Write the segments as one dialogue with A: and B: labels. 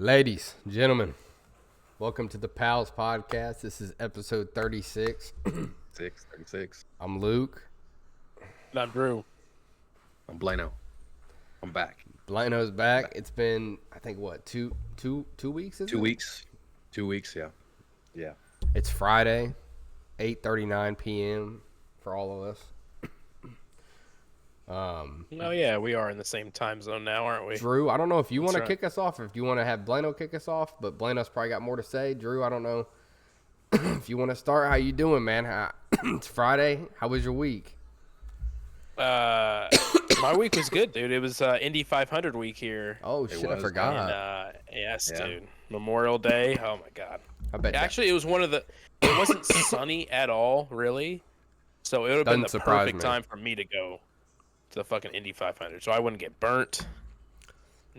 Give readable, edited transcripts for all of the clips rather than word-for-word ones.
A: Ladies, gentlemen, welcome to the Pals Podcast. This is episode 36.
B: 36.
A: I'm Luke.
C: And I'm Drew.
B: I'm Blano. I'm back.
A: Blano's back. It's been, I think, what, two weeks?
B: 2 weeks. 2 weeks, yeah. Yeah.
A: It's Friday, 8:39 p.m. for all of us.
C: Oh yeah, we are in the same time zone now, aren't we?
A: Drew, I don't know if you want to
C: right.
A: kick us off or if you want to have Blano kick us off, but Blano's probably got more to say. Drew, I don't know if you want to start. How you doing, man? It's Friday. How was your week?
C: My week was good, dude. It was Indy 500 week here.
A: Oh, shit, I forgot.
C: And, yes,
B: Yeah.
C: dude. Memorial Day. Oh my God.
A: I bet.
C: Actually, it was one of the. It wasn't sunny at all, really. So it would have been
A: Doesn't
C: the
A: surprise
C: perfect
A: me.
C: time for me to go to the fucking Indy 500, so I wouldn't get burnt.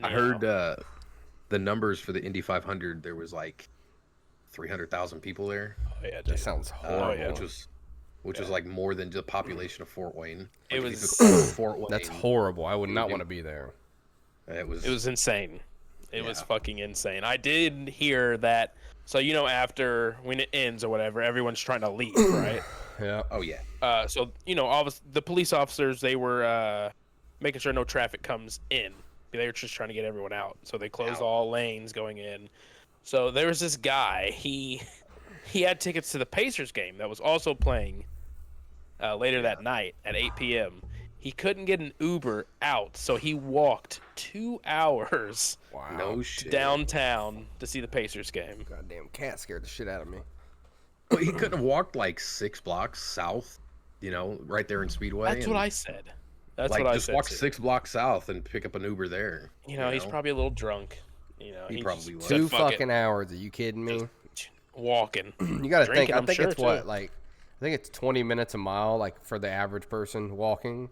B: I heard the numbers for the Indy 500. There was like 300,000 people there,
C: Oh yeah,
A: That
C: dude.
A: sounds horrible.
C: yeah.
B: which was like more than the population of Fort Wayne.
C: It
B: Like, if you
C: was-
B: took all of Fort Wayne.
A: That's horrible. I would not want to be there.
B: It was.
C: It was insane. It was
B: Yeah.
C: fucking insane. I did hear that. So after when it ends or whatever, everyone's trying to leave, right?
A: Yeah.
B: Oh yeah.
C: So all the police officers, they were making sure no traffic comes in. They were just trying to get everyone out. So they closed
B: Out.
C: all lanes going in. So there was this guy. He had tickets to the Pacers game that was also playing later that night at 8 p.m. He couldn't get an Uber out, so he walked 2 hours
A: Wow.
B: No shit.
C: downtown to see the Pacers game.
A: Goddamn cat scared the shit out of me.
B: Well, he couldn't have walked like 6 blocks south. Right there in Speedway.
C: That's what I said. That's
B: like
C: what I
B: just
C: said.
B: walk
C: too.
B: 6 blocks south and pick up an Uber there.
C: He's probably a little drunk.
B: He probably was.
C: said,
A: Two
C: "Fuck it."
A: fucking hours. Are you kidding me?
C: Walking.
A: You got to think.
C: Drinking,
A: I
C: I'm
A: think
C: sure,
A: it's
C: too.
A: what, like, I think it's 20 minutes a mile, like, for the average person walking.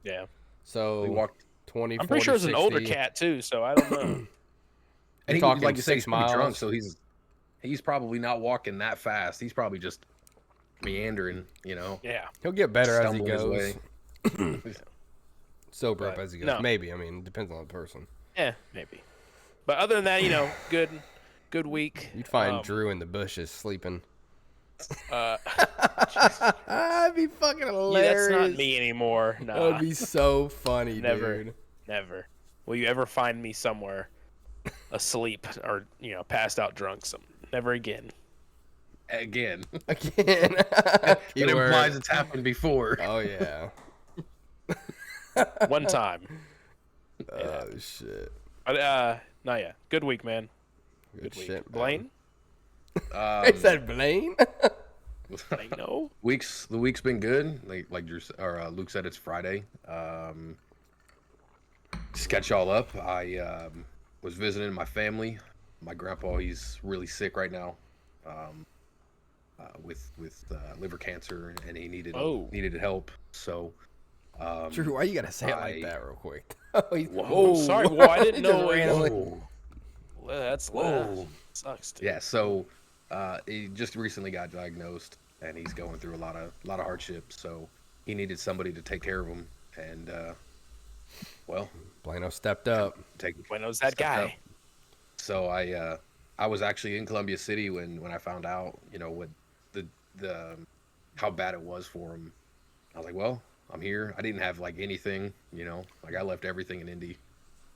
C: Yeah.
A: So
B: He walked.
A: 20,
C: I'm
A: 40,
C: pretty sure it's an older
A: 60.
C: cat too, so I don't know.
B: And
A: You're
B: he,
A: talking
B: like you say,
A: 6
B: he's pretty drunk,
A: miles.
B: so he's probably not walking that fast. He's probably just meandering,
C: Yeah.
A: He'll get better as he
B: stumbling his
A: goes.
B: way.
A: Sober up
C: But,
A: as he goes.
C: no.
A: Maybe. I mean, depends on the person.
C: Yeah, maybe. But other than that, good week.
A: You'd find Drew in the bushes sleeping.
C: Uh,
A: That'd be fucking
C: yeah,
A: hilarious.
C: that's not me anymore.
A: That
C: No,
A: would be so funny,
C: Never.
A: dude.
C: never. Will you ever find me somewhere asleep or passed out drunk? Never again.
B: Again,
A: Again.
B: it
A: Keyword.
B: implies it's happened before.
A: Oh, yeah.
C: One time.
A: Oh, shit.
C: But no, yeah. Good week, man.
A: Good
C: Week.
A: shit.
C: Blaine?
A: Is that Blaine?
C: I know.
B: The week's been good. Like Drew or Luke said, it's Friday. Just catch y'all up. I was visiting my family. My grandpa, he's really sick right now, with liver cancer, and he needed help. So,
A: Drew, why you gotta say it like
B: I-
A: that real quick? Oh,
C: Whoa, sorry. Whoa, I didn't
A: He just
C: know.
A: randomly-
B: whoa.
C: Well, that's
B: Whoa.
C: sucks, dude.
B: Yeah. So, he just recently got diagnosed, and he's going through a lot of hardship. So, he needed somebody to take care of him, and well,
A: Blano stepped up.
C: Bueno's that
B: stepped
C: guy.
B: up. So I was actually in Columbia City when I found out, what the how bad it was for him. I was like, well, I'm here. I didn't have like anything, like I left everything in Indy.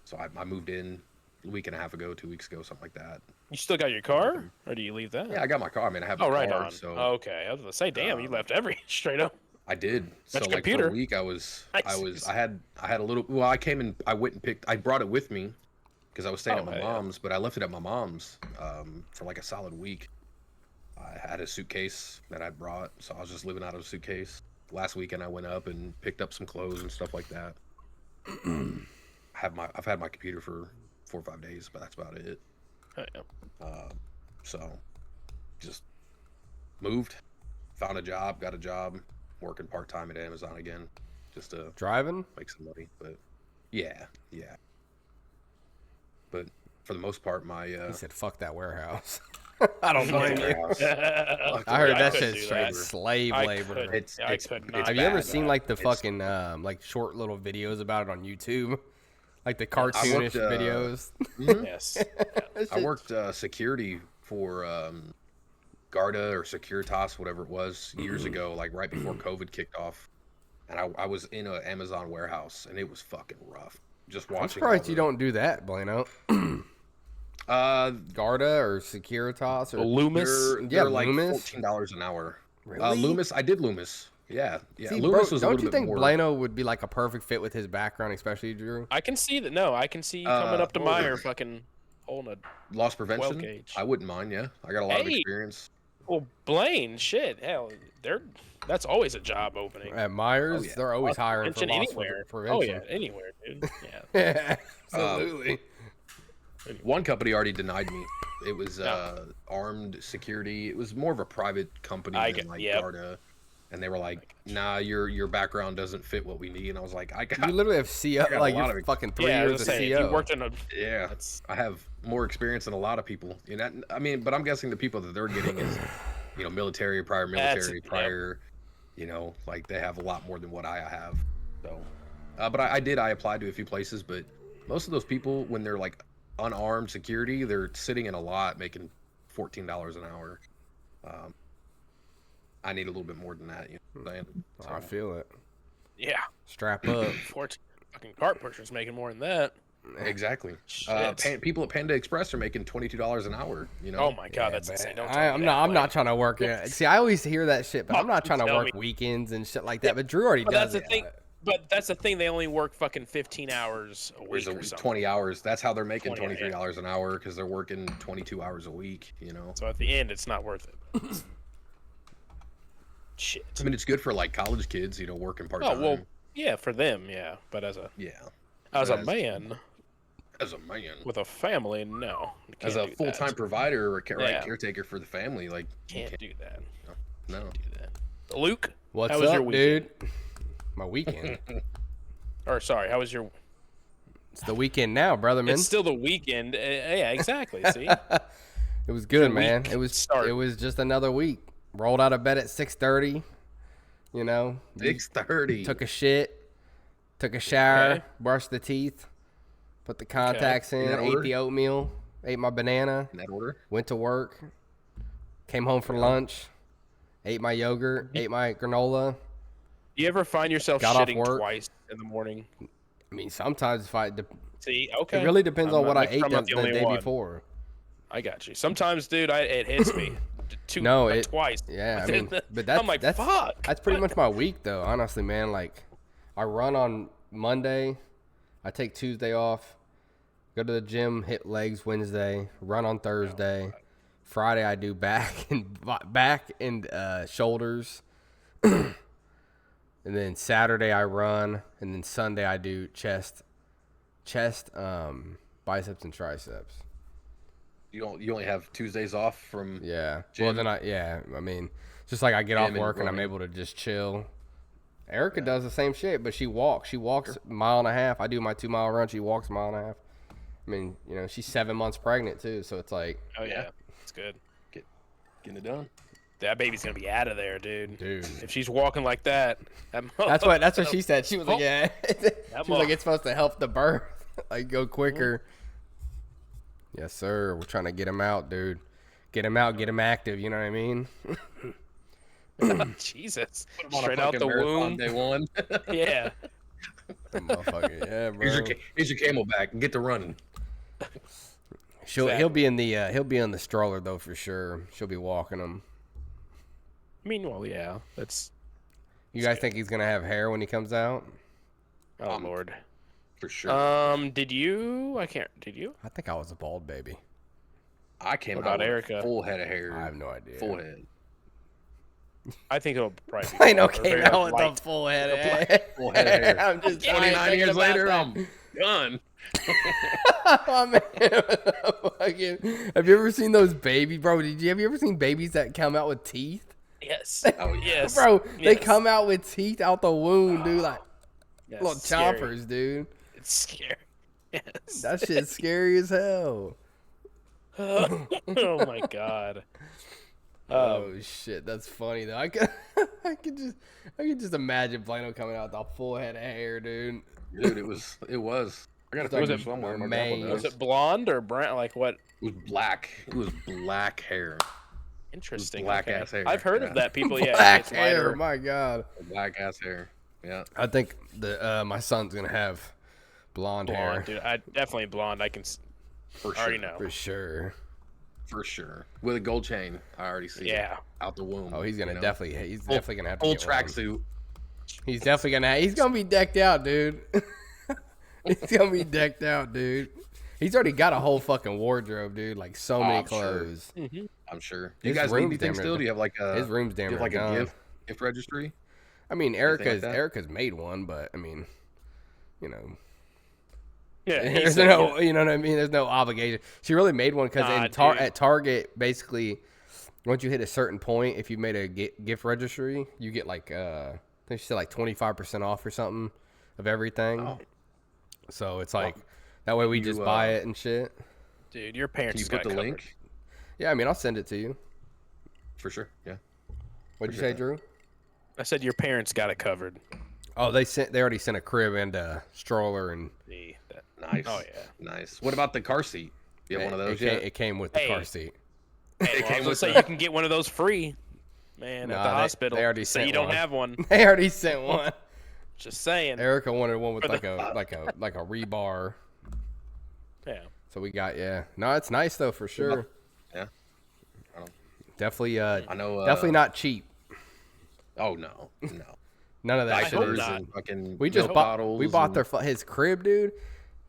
B: So I moved in a week and a half ago, 2 weeks ago, something like that.
C: You still got your car, or do you leave that?
B: Yeah, I got my car. I mean, I have my
C: Oh, right
B: car,
C: on.
B: so
C: Okay, I was gonna say, damn, you left every straight up.
B: I did.
C: That's
B: So
C: your
B: like for
C: computer.
B: a week, I
C: Nice.
B: had a little. Well, I brought it with me because I was staying
C: Oh,
B: at my
C: yeah.
B: mom's, but I left it at my mom's for like a solid week. I had a suitcase that I brought, so I was just living out of a suitcase. Last weekend, I went up and picked up some clothes and stuff like that. I've had my computer for 4 or 5 days, but that's about it.
C: Oh, yeah.
B: So, just moved, found a job, got a job, working part time at Amazon again, just to
A: Driving?
B: make some money. But yeah. But for the most part, my
A: He said, fuck that warehouse. I don't blame you.
B: warehouse.
A: I heard
C: I
A: that
C: couldn't
A: shit
C: do
A: straight
C: that.
A: slave
C: I
A: labor.
C: couldn't.
B: It's
C: I could not.
A: Have you ever
B: bad.
A: seen like the
B: It's-
A: fucking like short little videos about it on YouTube? Like the
B: I
A: cartoonish
B: worked,
A: videos.
C: Yes.
B: I worked security for Garda or Securitas, whatever it was, years ago, like right before COVID kicked off. And I was in an Amazon warehouse, and it was fucking rough. Just watching.
A: I'm surprised you don't do that, Blano. Garda or Securitas or
C: Loomis.
B: They're like
A: Loomis?
B: $14 an hour.
A: Really?
B: Loomis, I did Loomis. Yeah.
A: See,
B: Loomis
A: bro,
B: was a
A: don't
B: little
A: you
B: bit
A: think
B: more.
A: Blano would be like a perfect fit with his background, especially Drew?
C: I can see that. No, I can see you coming up to
B: what was
C: Meyer
B: it?
C: fucking holding a.
B: Loss prevention.
C: gauge.
B: I wouldn't mind. Yeah, I got a lot of
C: Hey!
B: experience.
C: Well, Blaine, shit, hell, that's always a job opening.
A: At Myers,
B: Oh, yeah.
A: they're always hiring for
C: Prevention
A: loss
C: anywhere.
A: prevention.
C: Oh yeah, anywhere, dude. Yeah.
A: Yeah, absolutely.
B: One company already denied me. It was
C: Yeah.
B: armed security. It was more of a private company
C: I
B: than
C: get-
B: like
C: yep.
B: Garda. And they were like, "Nah, your background doesn't fit what we need." And I was like, "I got
A: You literally have CO,
B: got a
A: like
B: lot
A: you're
B: of
A: fucking 3
C: Yeah, I
A: years
C: was
A: of
C: gonna say, if
A: CO.
C: you worked in a.
B: yeah,
C: That's,
B: I have more experience than a lot of people." You know, I mean, but I'm guessing the people that they're getting is, military, prior military,
C: yep.
B: prior, like they have a lot more than what I have. So, but I applied to a few places, but most of those people, when they're like unarmed security, they're sitting in a lot making $14 an hour. I need a little bit more than that. You know what I'm saying?
A: Oh, I feel it.
C: yeah.
A: Strap up.
C: 14 fucking cart pushers making more than that.
B: Exactly.
C: Shit.
B: People at Panda Express are making $22 an hour.
C: Oh my god,
A: Yeah,
C: that's
A: man.
C: insane. Don't
A: I'm not trying to work it. See, I always hear that shit, but I'm not trying to
C: Tell
A: work
C: me.
A: weekends and shit like that. But Drew already
C: But
A: does
C: that's the
A: it.
C: thing. But that's the thing. They only work fucking 15 hours a week
B: There's
C: or something.
B: 20 hours. That's how they're making
C: 20, yeah.
B: $23 an hour because they're working 22 hours a week.
C: So at the end, it's not worth it. Shit.
B: I mean, it's good for like college kids, working part time.
C: Oh well, yeah, for them, yeah. But as a
B: Yeah.
C: man
B: As a man,
C: with a family, no. You
B: as
C: can't
B: a
C: do
B: full
C: that.
B: time provider or
C: Yeah.
B: caretaker for the family, like you
C: Can't do that.
B: No.
C: Do that. Luke,
A: What's
C: how was
A: up,
C: your weekend?
A: dude? My weekend.
C: Or sorry, how was your?
A: It's the weekend now, brother man.
C: It's still the weekend. Yeah, exactly. See,
A: It was good,
C: Your
A: man.
C: week
A: It was
C: start.
A: it was just another week. Rolled out of bed at 6:30.
B: 6:30.
A: Took a shit, took a shower,
C: Okay.
A: brushed the teeth, put the contacts in,
B: that
A: ate
B: order?
A: the oatmeal, ate my banana,
B: in that order.
A: went to work, came home for lunch, ate my yogurt, ate my granola.
C: do you ever find yourself
A: Got off
C: shitting
A: work.
C: twice in the morning?
A: I mean, sometimes if I,
C: See, okay.
A: it really depends
C: I'm
A: on
C: not
A: what I
C: making-
A: ate
C: I'm
A: the
C: not only
A: day
C: one.
A: before.
C: I got you. Sometimes, dude, it hits me. Twice.
A: Yeah, I mean, but
C: I'm like,
A: that's
C: fuck.
A: That's pretty much my week, though. Honestly, man. Like, I run on Monday, I take Tuesday off, go to the gym, hit legs Wednesday, run on Thursday. Friday I do back and shoulders, and then Saturday I run, and then Sunday I do chest, biceps and triceps.
B: You only have Tuesdays off from.
A: Yeah.
B: Gym.
A: Well, then I mean, just like I get off
B: Gym and
A: work and I'm
B: running.
A: able to just chill. Erica does the same shit, but she walks. She walks a mile and a half. I do my 2 mile run. She walks a mile and a half. I mean, she's 7 months pregnant too, so it's like,
C: Oh yeah, it's good.
B: Getting it done.
C: That baby's gonna be out of there, dude.
A: dude.
C: If she's walking like that,
A: That's what she said. She was like, yeah. She was like,
C: mo-
A: it's supposed to help the birth, like go quicker. Yes, sir. We're trying to get him out, dude. Get him out, get him active. You know what I mean?
C: Jesus,
B: Put 'em on a
C: straight out
B: fucking
C: the
B: marathon
C: womb.
B: Day one.
C: Yeah.
A: Motherfucker, yeah, bro.
B: Here's your camelback and get to running.
A: He'll be in the stroller though for sure. She'll be walking him.
C: Meanwhile, yeah, that's.
A: You guys think he's gonna have hair when he comes out?
C: Oh Lord.
B: For sure.
C: Did you? I can't. Did you?
A: I think I was a bald baby.
B: I came
C: What
B: out
C: about
B: with
C: Erica?
B: a full head of hair.
A: I have no idea.
B: Full head.
C: I think it'll probably. Be
A: Plain
C: bald or
A: okay
C: very
A: now with
C: light.
A: the full head of hair.
B: Full head of hair.
A: I'm just
B: 29
A: thinking
B: years
A: about
B: later,
A: that.
B: I'm done.
A: Oh, man. Fucking- have you ever seen those babies, bro? Have you ever seen babies that come out with teeth?
C: Yes.
B: Oh, yeah.
C: Yes.
A: Bro, they
C: Yes.
A: come out with teeth out the womb, dude, like
C: Yes,
A: little
C: scary.
A: chompers, dude.
C: It's scary. Yes.
A: That shit's scary as hell.
C: Oh my god.
A: Oh shit, that's funny though. I could just imagine Plano coming out with a full head of hair, dude.
B: Dude, it was. I gotta
A: Was
B: find
C: it
B: it somewhere. My
A: May?
B: grandpa
C: Was
B: does.
C: it blonde or brown? Like what?
B: It was black. It was black hair.
C: Interesting.
B: black
C: okay.
B: ass hair,
C: I've heard
B: yeah.
C: of that. People, yeah,
A: Black
C: it's
A: hair.
C: lighter.
A: My God.
B: Black ass hair. Yeah.
A: I think my son's gonna have blonde hair
C: Blonde, dude. I definitely blonde. I
B: For sure.
C: already know.
A: for sure.
B: For sure. With a gold chain. I already see it.
C: Yeah.
B: Out the womb.
A: Oh, he's gonna
B: you know?
A: definitely gonna have to
B: Full
A: get one.
B: tracksuit.
A: He's gonna be decked out, dude. He's gonna be decked out, dude. He's already got a whole fucking wardrobe, dude. Like so many
B: I'm sure.
A: clothes.
B: I'm sure. Do you
A: His
B: guys need
A: room's
B: anything
A: damn
B: still?
A: near-
B: Do you have like a
A: His room's damn
B: do you have
A: near
B: like a
A: done.
B: gift registry?
A: I mean,
B: like that?
A: Erica's made one, but I mean, you know,
C: Yeah.
A: there's no, you know what I mean. There's no obligation. She really made one because
C: Nah, dude.
A: at Target, basically, once you hit a certain point, if you made a gift registry, you get like I think she said like 25% off or something of everything.
B: Oh.
A: So it's like that way we just buy it and shit.
C: Dude, your
B: Can
C: parents
B: you
C: got
B: put the
C: covered.
B: link?
A: Yeah, I mean, I'll send it to you.
B: For sure. Yeah.
A: What'd you say, Drew?
C: I said your parents got it covered.
A: Oh, they already sent a crib and a stroller and
C: See, that-
B: Nice.
C: Oh, yeah.
B: Nice. What about the car seat? You have one of those yet?
A: it came with the
C: Hey.
A: car seat.
C: Hey,
B: It
C: well, I
B: came
C: was gonna
B: with
C: say
B: the-
C: you can get one of those free, man,
A: Nah,
C: at the hospital.
A: they already
C: so
A: sent
C: you don't
A: one.
C: have one.
A: They already sent one.
C: Just saying.
A: Erica wanted one with
C: For
A: like
C: the-
A: a rebar.
C: Yeah.
A: So we got No, it's nice though for sure.
B: Yeah.
A: Definitely
B: I know.
A: definitely not cheap.
B: Oh no. No.
A: None of that
C: hope
A: shit is.
C: not.
B: and fucking
A: We just
B: milk
A: bought
B: bottles.
A: we bought
B: and-
A: his crib, dude.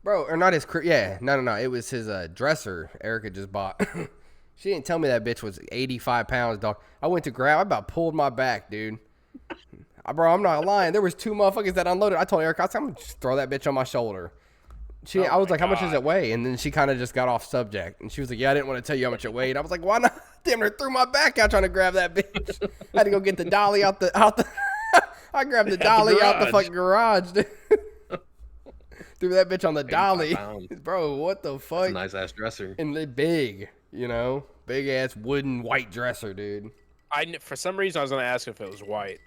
A: Bro, or not his crib. Yeah, no. It was his dresser. Erica just bought. She didn't tell me that bitch was 85 pounds, dog. I went to grab. I about pulled my back, dude. Bro, I'm not lying. There was two motherfuckers that unloaded. I told Erica, I said, I'm gonna just throw that bitch on my shoulder. I was
C: my
A: like, how much does
C: God.
A: it weigh? And then she kind of just got off subject. And she was like, yeah, I didn't want to tell you how much it weighed. I was like, why not? Damn near threw my back out trying to grab that bitch. I had to go get the dolly out the I grabbed the dolly out the
C: garage.
A: fucking garage, dude. Threw that bitch on the
B: 85
A: dolly.
B: pounds.
A: Bro, what the
B: It's
A: fuck?
B: a nice ass dresser.
A: And they big, big ass wooden white dresser, dude.
C: For some reason I was gonna ask if it was white.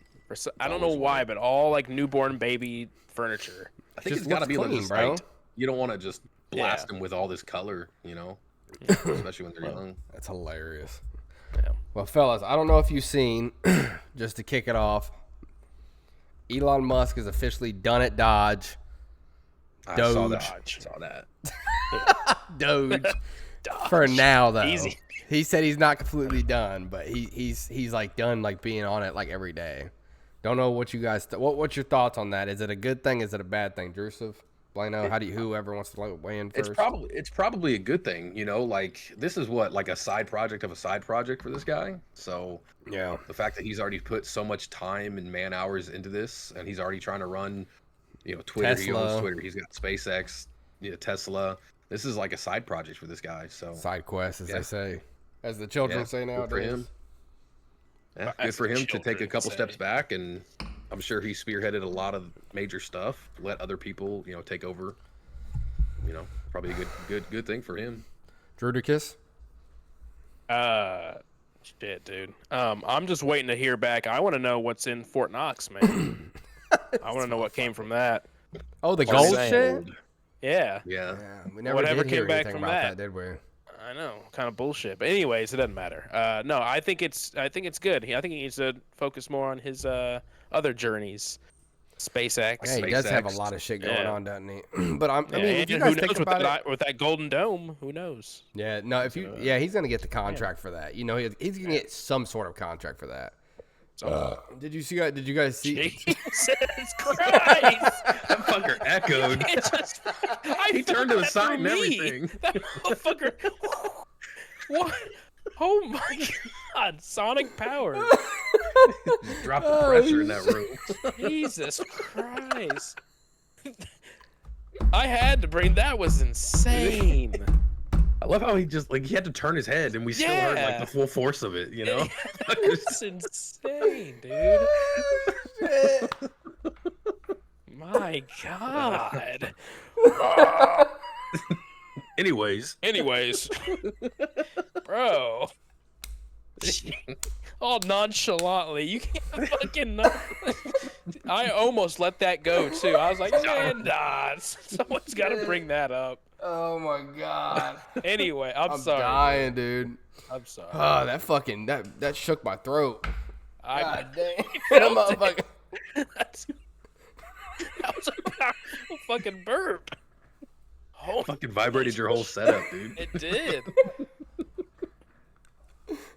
C: I don't know
B: always
C: why,
B: white.
C: but all like newborn baby furniture.
B: I think
A: Just
B: it's got to
A: looks
B: be
A: clean,
B: just
A: bro.
B: like, you don't want to just blast
C: Yeah.
B: them with all this color, especially when they're young.
A: That's hilarious.
C: Yeah.
A: Well, fellas, I don't know if you've seen, just to kick it off, Elon Musk is officially done at Dodge.
B: I saw
A: Doge.
B: that. Saw that.
A: Doge.
C: Dodge.
A: For now, though.
C: Easy.
A: He said he's not completely done, but he's like done like being on it like every day. Don't know what you guys what's your thoughts on that? Is it a good thing? Is it a bad thing, Drusov? Blano, whoever wants to weigh in first?
B: It's probably a good thing, like this is like a side project of a side project for this guy. So
A: Yeah.
B: the fact that he's already put so much time and man hours into this, and he's already trying to run, Twitter. He
A: Tesla.
B: owns Twitter. He's got SpaceX, Tesla. This is like a side project for this guy. So
A: Side quest, as
B: Yeah.
A: they say. As the children
B: Yeah,
A: say
B: good
A: nowadays.
B: for him. Yeah,
C: As
B: good for
C: the
B: him to take a
C: children
B: couple
C: say.
B: steps back, and I'm sure he spearheaded a lot of major stuff. Let other people, take over. Probably a good thing for him.
A: Drudicus?
C: Shit, dude. I'm just waiting to hear back. I want to know what's in Fort Knox, man. I want to know what came from that.
A: Oh, the
C: Just
A: gold
C: saying.
A: shit?
C: Yeah,
B: Yeah.
A: Yeah, we never
C: Whatever
A: did hear
C: came back
A: anything
C: from
A: about
C: that.
A: did we?
C: I know, kind of bullshit. But anyways, it doesn't matter. No, I think it's good. I think he needs to focus more on his other journeys. SpaceX.
A: Yeah, he does have a
B: SpaceX.
A: lot of shit going
C: Yeah.
A: on, doesn't he? But I mean,
C: Yeah,
A: if you
C: and
A: guys
C: who
A: think
C: knows
A: about it,
C: with that golden dome? Who knows?
A: yeah, no, he's gonna get the contract for that. He's gonna get some sort of contract for that. Did you guys see?
C: Jesus Christ!
B: That fucker echoed.
C: It just,
B: He turned to the side and
C: me.
B: everything.
C: That motherfucker. What? Oh my God! Sonic power.
B: Drop the pressure in that room.
C: Jesus Christ! I had to bring. That was insane.
B: I love how he had to turn his head, and we still heard
C: Yeah.
B: the full force of it.
C: It's insane, dude. My God.
B: Anyways,
C: Bro. All nonchalantly. You can't fucking not. I almost let that go too. I was like, man, nah, someone's got to bring that up.
A: Oh my god.
C: Anyway, I'm sorry.
A: Dying, dude.
C: I'm sorry.
A: Oh, that fucking that shook my throat.
C: I
A: God damn.
C: felt
A: That motherfucker.
C: That was a powerful fucking burp. Oh,
B: Fucking vibrated your whole setup, dude.
C: it did.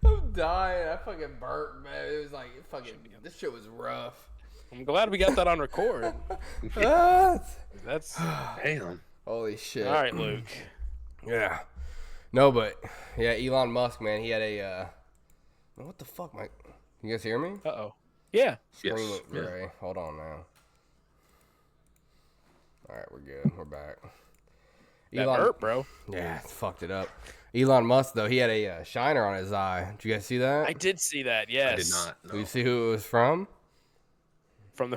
A: I'm dying. I fucking burped, man. It was like fucking. This shit was rough.
C: I'm glad we got that on record.
A: Ah,
C: That's
B: Damn.
A: Holy shit.
C: all right, Luke.
A: Yeah. No, but yeah, Elon Musk, man, he had a. What the fuck, Mike? You guys hear me?
C: Uh-oh. Yeah.
A: Screen
B: Yes.
A: went
B: Yeah.
A: gray. Hold on now. All right, we're good. We're back.
C: That burp, bro.
A: Yeah, it's fucked it up. Elon Musk, though, he had a shiner on his eye. Did you guys see that?
C: I did see that. Yes.
B: I did not.
A: Did
B: No.
A: you see who it was from?
C: From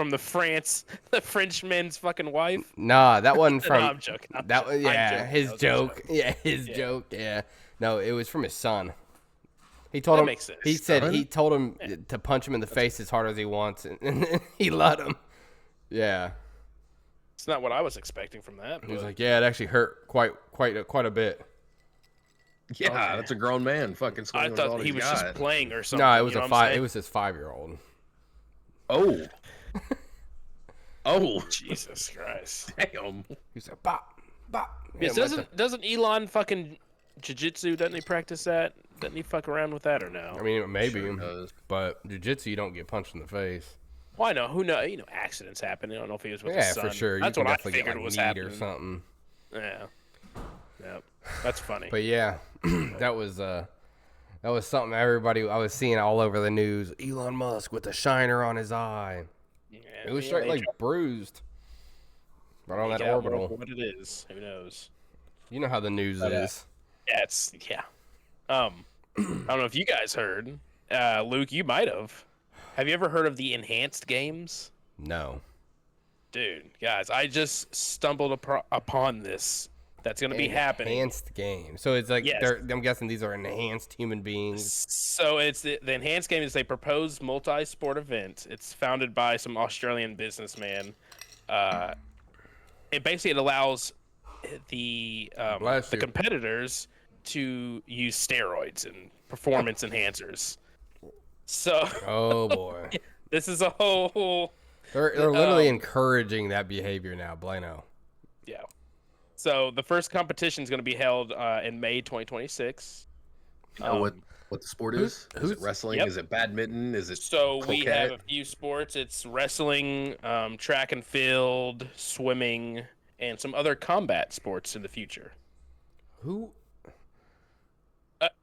C: the Frenchman's fucking wife.
A: Nah, that wasn't
C: No,
A: from.
C: I'm joking.
A: That was
C: I'm
A: yeah,
C: joking.
A: his
C: That was a
A: joke.
C: joke.
A: Yeah, his
C: Yeah.
A: joke. Yeah. No, it was from his son. He told
C: That
A: him.
C: makes sense.
A: He said
B: Son?
A: he told him to punch him in the face as hard as he wants, and he let him. Yeah,
C: It's not what I was expecting from that.
A: he was
C: but-
A: like, yeah, it actually hurt quite a bit.
B: Yeah,
C: Okay.
B: that's a grown man. Fucking
C: I
B: swinging with all
C: thought he
B: he's
C: was
B: got.
C: just playing or something.
A: No, it was
C: you know
A: a
C: what I'm
A: five. It
C: saying?
A: was his 5-year-old.
B: Oh. Oh.
C: Jesus Christ.
B: Damn.
A: He's like, bop, bop.
C: Yes,
A: Hit him with
C: doesn't Elon fucking jiu-jitsu? Doesn't he practice that? Doesn't he fuck around with that or no?
A: I mean, maybe,
B: Sure does.
A: but jiu-jitsu, you don't get punched in the face.
C: Well, I know. Who knows? You know, accidents happen. I don't know if he was with
A: Yeah,
C: his son.
A: for sure.
C: That's
A: you can
C: what I
A: definitely
C: figured
A: get like
C: was
A: kneed
C: happening.
A: or something.
C: Yeah. Yep. That's funny.
A: But yeah, that was something everybody I was seeing all over the news. Elon Musk with a shiner on his eye.
C: yeah,
A: It was
C: yeah,
A: straight
C: they
A: like
C: try
A: bruised. Right on
C: to
A: that
C: make out more
A: orbital.
C: for what it is. Who knows?
A: You know how the news
C: But,
A: is.
C: Yeah, it's yeah. I don't know if you guys heard. Luke, you might have. Have you ever heard of the enhanced games?
A: No.
C: Dude, guys, I just stumbled upon this. That's going to be happening.
A: Enhanced game. So it's like
C: Yes.
A: I'm guessing these are enhanced human beings.
C: So it's the enhanced game is a proposed multi-sport event. It's founded by some Australian businessman. It allows the
A: Bless you.
C: competitors to use steroids and performance enhancers. So
A: Oh boy.
C: this is a whole
A: They're literally encouraging that behavior now, Blano.
C: yeah. So the first competition is going to be held in May 2026.
B: You know what the sport is? Is
A: who's-
B: it wrestling?
C: Yep.
B: Is it badminton? Is it
C: So we have
B: croquet?
C: a few sports. It's wrestling, track and field, swimming, and some other combat sports in the future.
A: Who?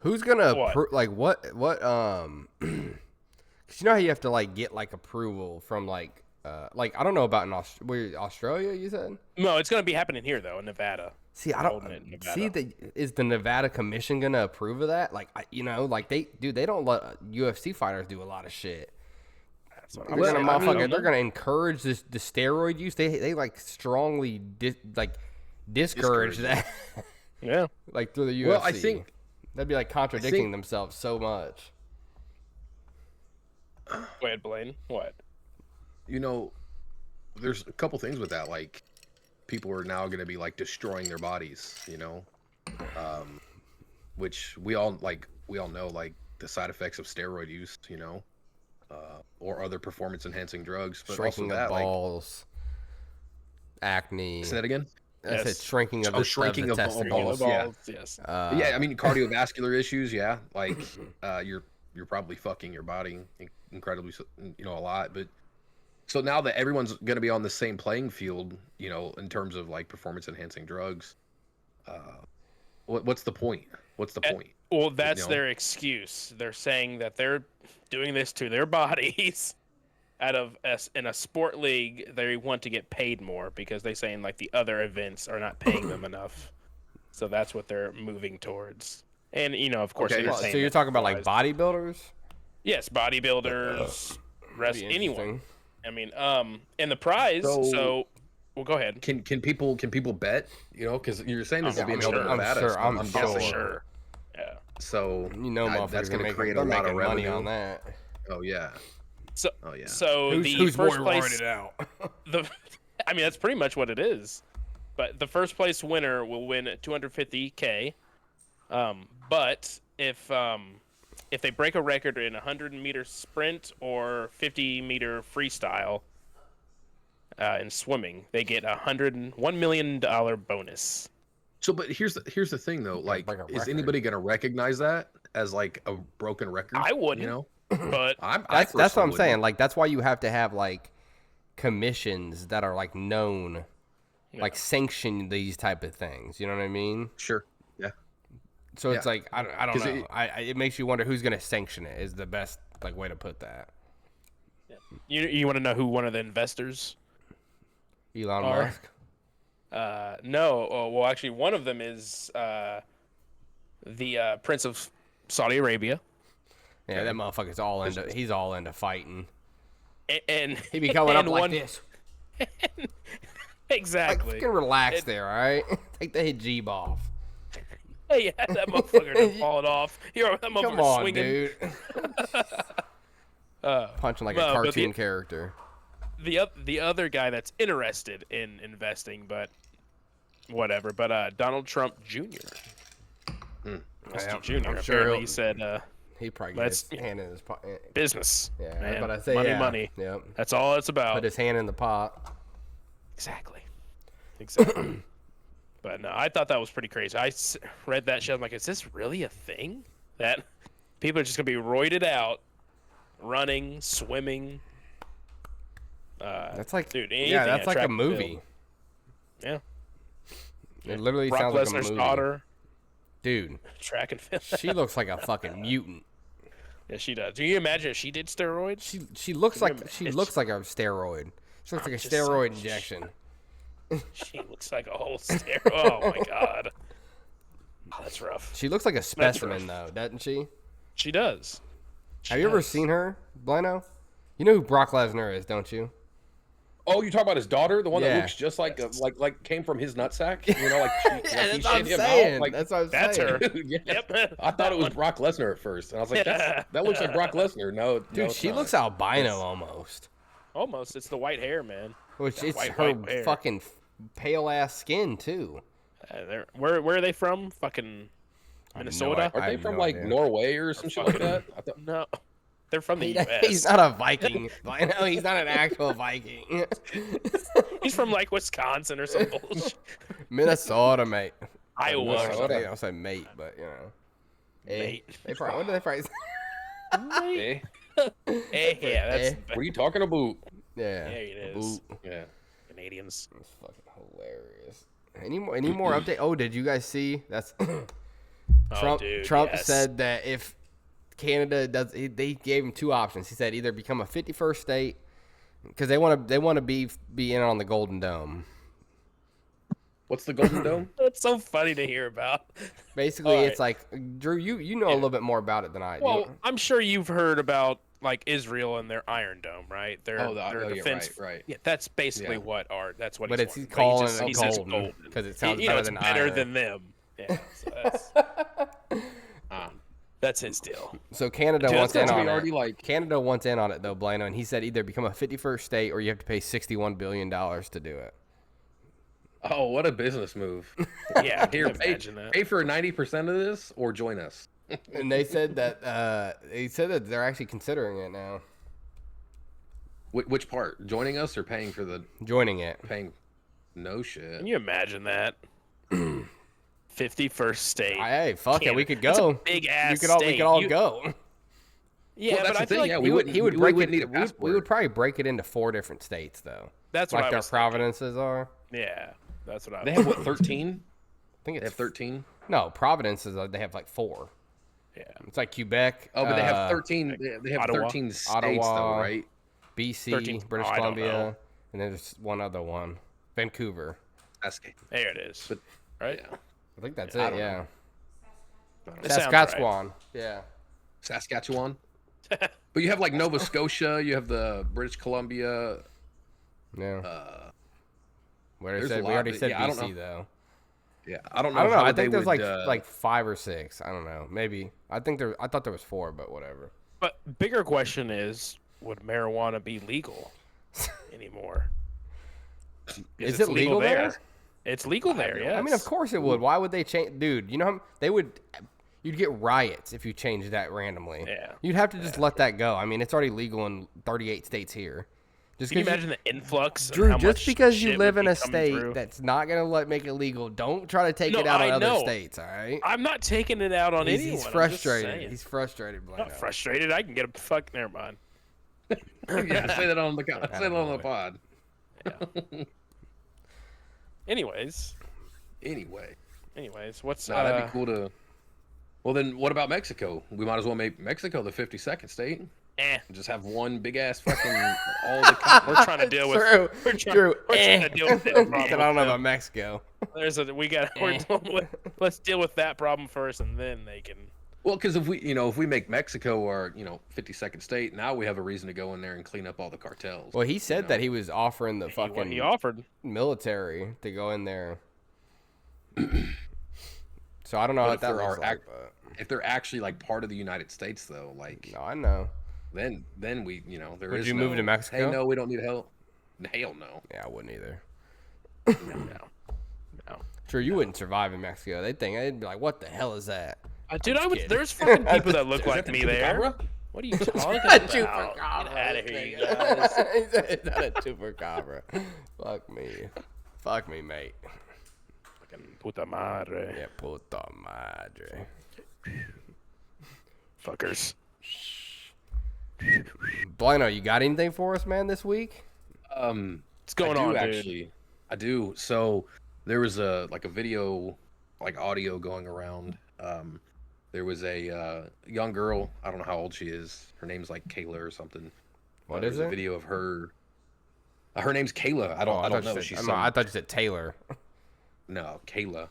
A: Who's gonna
C: what?
A: like what? Cause you know how you have to like get like approval from like I don't know about in Australia. You said.
C: No, it's going to be happening here though in Nevada.
A: See, I
C: Holding it in
A: don't
C: Nevada.
A: is the Nevada Commission gonna approve of that? Like, like they don't let UFC fighters do a lot of shit.
C: That's what
A: They're
C: I'm
B: Well,
A: gonna,
C: saying.
A: motherfucker, they're gonna encourage the steroid use. They like strongly discourage that,
C: Yeah.
A: like through the UFC.
B: Well, I think-
A: that'd be like contradicting themselves so much.
C: Go ahead, Blaine. What?
B: You know, there's a couple things with that. Like, people are now going to be like destroying their bodies. You know, which we all know like the side effects of steroid use. You know, or other performance enhancing drugs. But
A: Shrinking
B: also
A: of
B: that,
A: balls, acne.
B: say that again.
A: I said
C: Yes.
A: shrinking of
B: Oh,
A: the
B: shrinking of the
A: testicles.
B: balls. Yeah.
C: Yes.
B: Yeah, I mean cardiovascular issues. Yeah, like you're probably fucking your body incredibly, a lot. But so now that everyone's going to be on the same playing field, in terms of like performance enhancing drugs, what's the point? What's the point?
C: Well, that's
B: know?
C: their excuse. They're saying that they're doing this to their bodies. In a sport league, they want to get paid more because they're saying like the other events are not paying them enough. So that's what they're moving towards. And of course,
B: Okay,
A: So
C: entertainment
A: you're talking about like
C: wise.
A: bodybuilders?
C: Yes, bodybuilders,
A: That'd be
C: anyone.
A: interesting.
C: I mean, and the prize.
B: So-
C: Well, go ahead.
B: Can people bet? Because you're saying this is being held in
A: I'm
B: Nevada.
A: sure-
B: so
A: I'm
B: guessing.
A: sure.
C: Yeah.
B: So
A: Motherfuckers
B: that's
A: are
B: going to
A: making-
B: create a
A: they're
B: lot of
A: making money
B: revenue
A: on that.
B: Oh yeah.
C: So,
B: Oh yeah.
C: so the
A: who's
C: first
A: more
C: place,
A: roided out?
C: I mean, that's pretty much what it is. But the first place winner will win 250K. But if they break a record in a 100-meter sprint or 50-meter freestyle in swimming, they get $1 million bonus.
B: So, but here's the thing though. Like,
A: break a
B: is
A: record.
B: anybody gonna recognize that as like a broken record?
C: I wouldn't.
B: You know,
C: But
A: That's what I'm
B: personally
A: saying.
B: wouldn't.
A: Like that's why you have to have like commissions that are like known, like sanction these type of things. You know what I mean?
B: Sure. Yeah.
A: So it's
B: Yeah.
A: like I don't
B: 'Cause
A: know. It makes you wonder who's gonna sanction it. Is the best like way to put that.
C: you want to know who one of the investors?
A: Elon
C: Are-
A: Musk.
C: No. Oh, well, actually, one of them is the Prince of Saudi Arabia,
A: Yeah, that motherfucker's all into. He's all into fighting.
C: and
A: He be coming up
C: and
A: like
C: one,
A: this. Like
C: Exactly.
A: fucking relax there, all right? Take the hijab off.
C: Hey, yeah, that motherfucker done falling off. You're that motherfucker
A: Come on,
C: swinging.
A: dude. Punching like a
C: but
A: cartoon character.
C: The other guy that's interested in investing, but whatever. But Donald Trump Jr. Mr. Jr.
A: I'm sure
C: apparently
A: he'll-
C: he said
A: He probably
C: That's-
A: gets his hand in his pot.
C: business.
A: Yeah,
C: man.
A: but I say
C: money,
A: yeah.
C: money.
A: Yep.
C: That's all it's about.
A: Put his hand in the pot.
C: Exactly. But no, I thought that was pretty crazy. Read that shit. I'm like, is this really a thing? That people are just gonna be roided out, running, swimming.
A: That's like,
C: dude,
A: yeah,
C: anything
A: that's
C: at
A: like
C: track
A: a
C: and
A: movie.
C: field. Yeah.
A: It literally
C: Brock
A: sounds like a
C: Lesnar's
A: movie.
C: daughter,
A: Dude,
C: track and field.
A: she looks like a fucking mutant.
C: Yeah, she does. Do you imagine if she did steroids?
A: She looks like
C: imagine?
A: she looks like a steroid. She looks like a
C: just
A: steroid
C: saying.
A: injection.
C: She looks like a whole steroid. Oh my god. Oh, that's rough.
A: She looks like a specimen though, doesn't she?
C: She does.
A: Have you ever seen her, Blano? You know who Brock Lesnar is, don't you?
B: Oh, you talk about his daughter, the one
A: Yeah.
B: that looks just like like came from his nutsack. You know, like,
A: that's
B: he
A: what I'm
B: shit him
A: saying.
B: out. Like,
A: That's what I'm
C: That's
A: saying.
C: her.
B: yeah.
C: Yep.
B: I thought it was Brock Lesnar at first, and I was like, that looks like Brock Lesnar. No,
A: Dude,
B: no, it's
A: she
B: not.
A: looks albino almost.
C: Almost. It's the white hair, man.
A: Which
C: That
A: it's
C: white
A: her
C: hair.
A: fucking pale ass skin too.
C: Where are they from? Fucking Minnesota?
B: Are
A: I
B: they
A: have
B: from
A: no
B: like
A: idea.
B: Norway or some shit like that? I thought,
C: No, they're from the
A: He-
C: U.S.
A: He's not a Viking. I know he's not an actual Viking.
C: He's from like Wisconsin or some bullshit.
A: Minnesota, mate.
C: Iowa. or
B: Minnesota.
C: something.
A: I'll say mate, but you know.
C: Mate.
A: They probably, what do they probably say?
B: hey,
C: Hey, yeah, that's
B: what are you talking about?
A: Yeah.
C: Yeah, it is.
A: Boot.
B: Yeah.
C: Canadians.
A: That's fucking hilarious. Any more update? Oh, did you guys see? That's Trump.
C: dude,
A: Trump
C: yes.
A: said that if Canada does, they gave him two options. He said either become a 51st state because they want to be in on the Golden Dome.
B: What's the Golden Dome?
C: That's so funny to hear about.
A: Basically,
C: All right.
A: it's like Drew. You know a little bit more about it than I do.
C: Well, I'm sure you've heard about like Israel and their Iron Dome, right? Their
B: yeah,
C: defense.
B: right.
C: Yeah, that's basically
B: Yeah.
C: that's what
A: but
C: he's
A: it's
C: wanting.
A: calling
C: He
A: it
C: says
A: golden because it sounds
C: You know,
A: better
C: it's
A: than
C: better
A: iron.
C: than them. Yeah, so that's his deal.
A: So Canada
B: Dude,
A: wants
B: that's
A: in
B: got to
A: on
B: be
A: it.
B: already like
A: Canada wants in on it though, Blano, and he said either become a 51st state or you have to pay $61 billion to do it.
B: oh, what a business move.
C: Yeah,
B: Here,
C: imagine that.
B: pay for 90% of this or join us.
A: And they said that they're actually considering it now,
B: Which part? Joining us or paying for the
A: joining it.
B: paying? No shit.
C: Can you imagine that? 51st state.
A: Hey, fuck it, we could
C: That's a
A: go.
C: big ass
A: We could all
C: state.
A: go.
C: Yeah,
B: Well,
C: but
B: that's
C: I
B: the
C: feel
B: thing.
C: like
B: Yeah,
A: He would
B: we
A: break
B: wouldn't
A: it.
B: need a passport.
A: We would probably break it into 4 different states though,
C: that's what
A: like
C: I
A: their
C: was
A: provinces are.
C: thinking. Yeah, that's what I.
B: They have what, 13?
A: I think
B: They
A: it's
B: have 13.
A: No, provinces. They have like 4.
C: Yeah.
A: It's like Quebec.
B: Oh, but they have 13. They have
C: Ottawa.
B: 13 states
A: Ottawa.
B: though, right?
A: BC,
C: 13
A: British
C: I don't
A: Columbia,
C: know.
A: and then there's one other one, Vancouver.
B: That's
C: There it is.
B: But-
C: Right.
B: yeah.
A: I think that's
C: I
A: it.
C: don't
A: Yeah.
C: It sounds right.
A: Saskatchewan. Yeah.
B: Saskatchewan. But you have like Nova Scotia. You have the British Columbia.
A: Yeah. we
B: there's a
A: we
B: lot
A: already
B: that-
A: said
B: yeah, I don't
A: BC
B: know.
A: though.
B: Yeah, I don't know.
A: I don't know.
B: how
A: I
B: they
A: think there's
B: would,
A: like 5 or 6. I don't know. Maybe. I thought there was 4, but whatever.
C: But bigger question is, would marijuana be legal anymore?
A: Is
C: It's
A: it legal there?
C: It's legal there, yes.
A: I mean, of course it would. Why would they change? Dude, you know how they would. You'd get riots if you changed that randomly.
C: Yeah.
A: You'd have to just let that go. I mean, it's already legal in 38 states here. Just
C: Can you
A: 'cause
C: imagine the influx?
A: Drew,
C: and how
A: just
C: much
A: because you
C: shit
A: live
C: would
A: in
C: be
A: a
C: coming
A: state
C: through?
A: that's not gonna make it legal, don't try to take
C: No,
A: it out on
C: I
A: other
C: know.
A: states. All right.
C: I'm not taking it out on anyone.
A: He's
C: I'm just
A: frustrated.
C: saying.
A: He's frustrated.
C: I'm
A: Blano.
C: not frustrated. I can get a fuck. Never mind.
B: Yeah, say that on the pod.
C: Yeah. Anyways,
B: Anyway,
C: what's
B: no, that'd be cool to. Well, then what about Mexico? We might as well make Mexico the 52nd state.
C: Eh.
B: Just have one big ass fucking all the.
C: We're trying to deal with.
A: True.
C: We're trying to deal with that
A: I
C: problem.
A: don't know about Mexico.
C: We're dealing with. Let's deal with that problem first, and then they can.
B: Well, because if we make Mexico our 52nd state, now we have a reason to go in there and clean up all the cartels.
A: Well, he said that he was offering the fucking
C: He offered.
A: military to go in there. So I don't know
B: But
A: what
B: if
A: that
B: there
A: looks
B: are
A: like. But...
B: if they're actually like part of the United States, though, like
A: No, I know.
B: then we there
A: Would
B: is
A: you
B: no,
A: move to Mexico?
B: Hey, no, we don't need help. Hell no.
A: Yeah, I wouldn't either.
C: No.
A: Sure, you wouldn't survive in Mexico. They'd be like, "What the hell is that?"
C: Dude,
A: kidding.
C: There's fucking people that look
B: Is
C: like
B: that
C: me
B: the
C: there.
B: chupacabra?
C: What are you talking about? Get
A: Chupacabra,
C: out of here,
A: this
C: you
A: nigga.
C: guys.
A: He said it's not a chupacabra. Fuck me, mate.
C: Fucking puta madre.
A: Yeah, puta madre.
C: Fuckers.
A: Blano, you got anything for us, man, this week?
C: What's going
B: I do
C: on, dude?
B: actually. I do. So there was a video, like audio going around. There was a young girl. I don't know how old she is. Her name's like Kayla or something.
A: What
B: There's
A: is
B: a
A: it?
B: video of her. Her name's Kayla. I don't know.
A: I thought you said Taylor.
B: No, Kayla.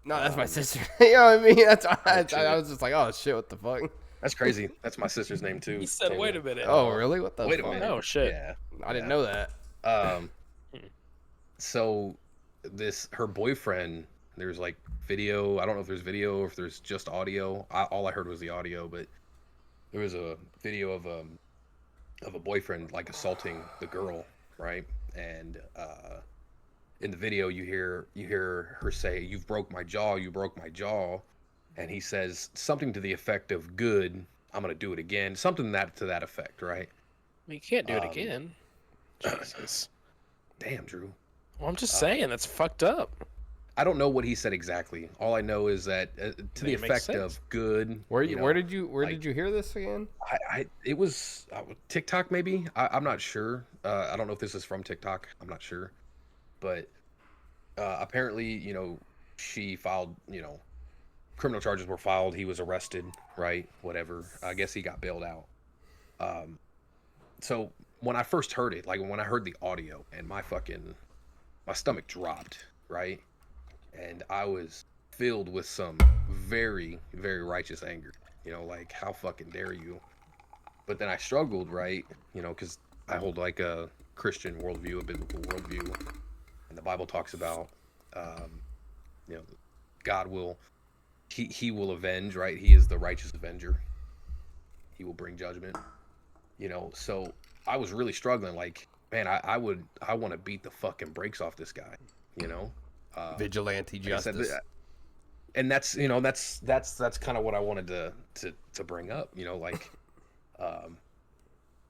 A: No, that's my sister. You know what I mean? I was just like, oh shit, what the fuck?
B: That's crazy. That's my sister's name too.
C: He said,
B: Taylor.
C: wait a minute.
A: Oh, really? What the
B: Wait a
A: fuck?
B: minute.
C: Oh, shit.
B: Yeah.
A: I didn't know that.
B: So her boyfriend, there's like video. I don't know if there's video or if there's just audio. All I heard was the audio, but there was a video of a boyfriend like assaulting the girl, right? And in the video, you hear her say, "You broke my jaw. You broke my jaw," and he says something to the effect of, "Good. I'm gonna do it again." Something to that effect, right?
C: I mean, you can't do it again. Jesus.
B: Damn, Drew.
C: Well, I'm just saying, that's fucked up.
B: I don't know what he said exactly. All I know is that to the
C: It makes
B: effect
C: sense.
B: of good.
A: Where
B: know,
A: did you hear this again?
B: it was TikTok maybe. I'm not sure. I don't know if this is from TikTok. I'm not sure, but apparently she filed criminal charges were filed. He was arrested, right? Whatever. I guess he got bailed out. So when I first heard it, like when I heard the audio, and my stomach dropped, right? And I was filled with some very, very righteous anger. Like, how fucking dare you? But then I struggled, right? Because I hold like a Christian worldview, a biblical worldview, and the Bible talks about, God will, he will avenge, right? He is the righteous avenger. He will bring judgment. So I was really struggling. Like, man, I want to beat the fucking brakes off this guy.
A: Vigilante
B: like I said,
A: justice.
B: and that's kind of what I wanted to bring up.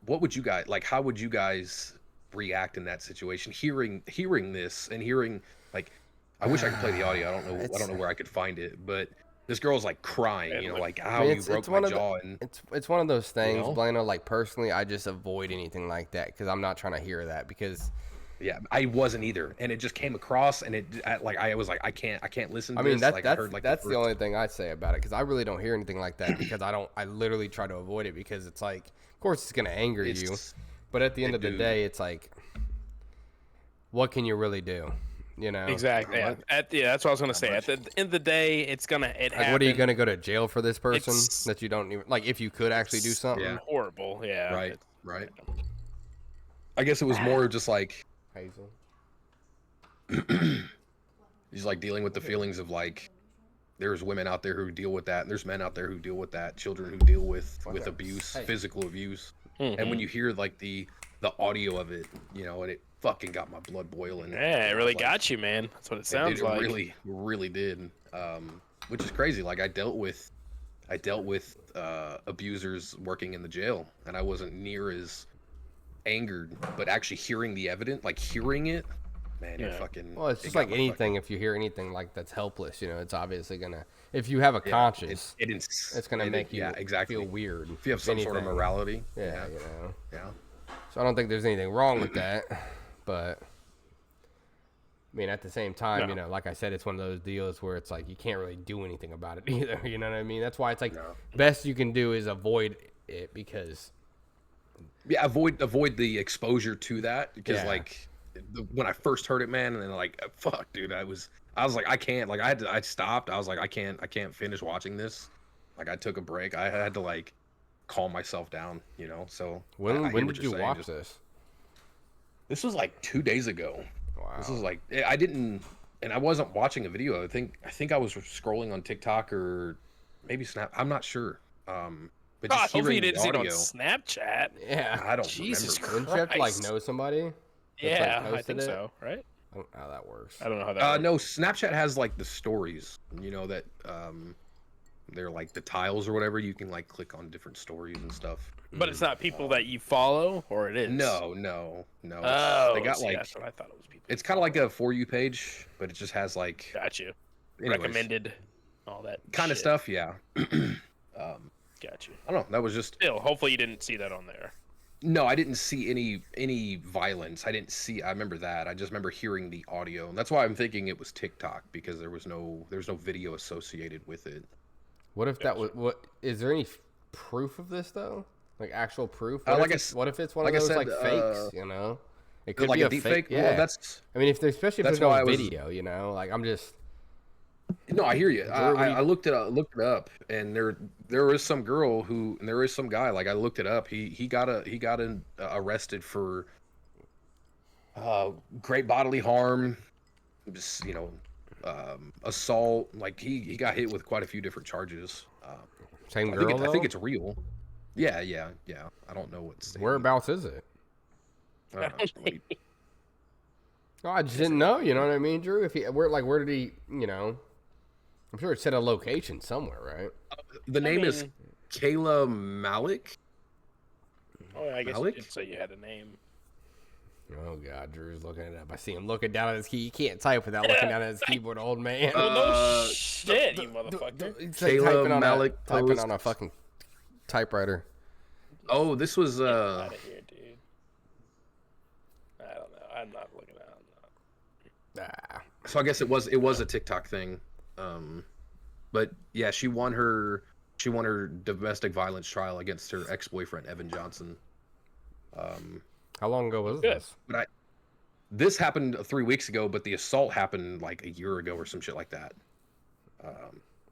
B: What would you guys like? How would you guys react in that situation? Hearing this and hearing like, I wish I could play the audio. I don't know where I could find it, but this girl's like crying. Like how you broke my jaw. And
A: it's one of those things,
B: You know?
A: Blano. Like personally, I just avoid anything like that because I'm not trying to hear that because.
B: yeah, I wasn't either, and it just came across, and I was like, I can't listen to
A: I mean,
B: this.
A: that's the only thing I'd say about it because I really don't hear anything like that because I literally try to avoid it because it's like, of course, it's gonna anger you, but at the end of the day, it's like, what can you really do?
C: Exactly. Yeah. That's what I was gonna say. At the end of the day, it
A: like,
C: happens.
A: what are you gonna go to jail for this person that you don't even like? If you could actually do something,
B: Yeah.
C: Horrible. Yeah.
B: Right. I guess it was more just like
A: Hazel.
B: he's like dealing with the feelings of like, there's women out there who deal with that, and there's men out there who deal with that, children who deal with abuse, physical abuse. And when you hear like the audio of it, you know, and it fucking got my blood boiling.
C: Yeah, it really got you, man. That's what it sounds like.
B: It really did. Which is crazy. Like I dealt with abusers working in the jail, and I wasn't near as angered, but actually hearing the evidence, like hearing it, man, it fucking.
A: Well, it's just like anything. If you hear anything like that's helpless, you know, it's obviously gonna. If you have a conscience, it's gonna make you feel weird.
B: If you have some sort of morality,
A: you know.
B: Yeah.
A: So I don't think there's anything wrong with that, but I mean, at the same time, you know, like I said, it's one of those deals where it's like you can't really do anything about it either. You know what I mean? That's why it's like best you can do is avoid it because.
B: Yeah, avoid the exposure to that because like when I first heard it, man, and then like fuck, dude, I was like I can't, like I stopped. I was like I can't finish watching this. Like I took a break. I had to like calm myself down, you know. So
A: when did you watch this?
B: This was like 2 days ago.
A: Wow.
B: This was like I didn't, and I wasn't watching a video. I think I was scrolling on TikTok or maybe Snap. I'm not sure. But just
C: hopefully you
B: hearing
C: didn't see it on
B: audio,
C: Snapchat.
A: Yeah,
B: I don't
C: Jesus
B: remember.
C: Christ.
A: Wouldn't you have to like know somebody?
C: Yeah,
A: like,
C: I think so. Right?
A: I don't know how that works.
C: I don't know how that works.
B: No, Snapchat has like the stories, you know, that they're like the tiles or whatever. You can like click on different stories and stuff.
C: But it's not people that you follow, or it is?
B: No.
C: Oh,
B: they got
C: see,
B: like
C: that's what I thought it was people.
B: It's kind of like a For You page, but it just has like
C: Got you.
B: anyways,
C: Recommended, all that
B: kind of stuff. Yeah.
C: Got you.
B: I don't know. That was just
C: Still, hopefully you didn't see that on there.
B: no. I didn't see any violence. I didn't see. I remember that. I just remember hearing the audio, and that's why I'm thinking it was TikTok because there was no video associated with it.
A: What if that was what? Is there any proof of this though? Like actual proof?
B: What
A: if it's one of those like fakes? You know, it could
B: like
A: be
B: a
A: a
B: deep
A: fake.
B: fake.
A: Yeah,
B: Well, that's.
A: I mean, especially if
B: that's
A: there's
B: why
A: no
B: I was-
A: video. You know, like I'm just.
B: No, I hear you. I looked it up, and there is some girl and there is some guy. Like I looked it up. He got arrested for great bodily harm, just assault. Like he got hit with quite a few different charges.
A: Same girl.
B: I think it's real. Yeah. I don't know what's
A: Whereabouts is it?
B: I don't know.
A: Oh, I just didn't know. You know what I mean, Drew? Where did he? You know, I'm sure it said a location somewhere, right?
B: The name is Kayla Malik.
C: Oh, I guess
B: Malik?
C: you did say you had a name.
A: Oh God, Drew's looking it up. I see him looking down at his key. You can't type without looking down at his keyboard, old man.
C: No shit, you motherfucker.
A: It's like
B: Kayla Malik
A: typing
B: post.
A: on a fucking typewriter.
B: Oh, this was
C: Out of here, dude. I don't know. I'm not looking at.
B: So I guess it was a TikTok thing. But yeah, she won her domestic violence trial against her ex-boyfriend Evan Johnson.
A: How long ago was this?
B: But this happened 3 weeks ago, but the assault happened like a year ago or some shit like that.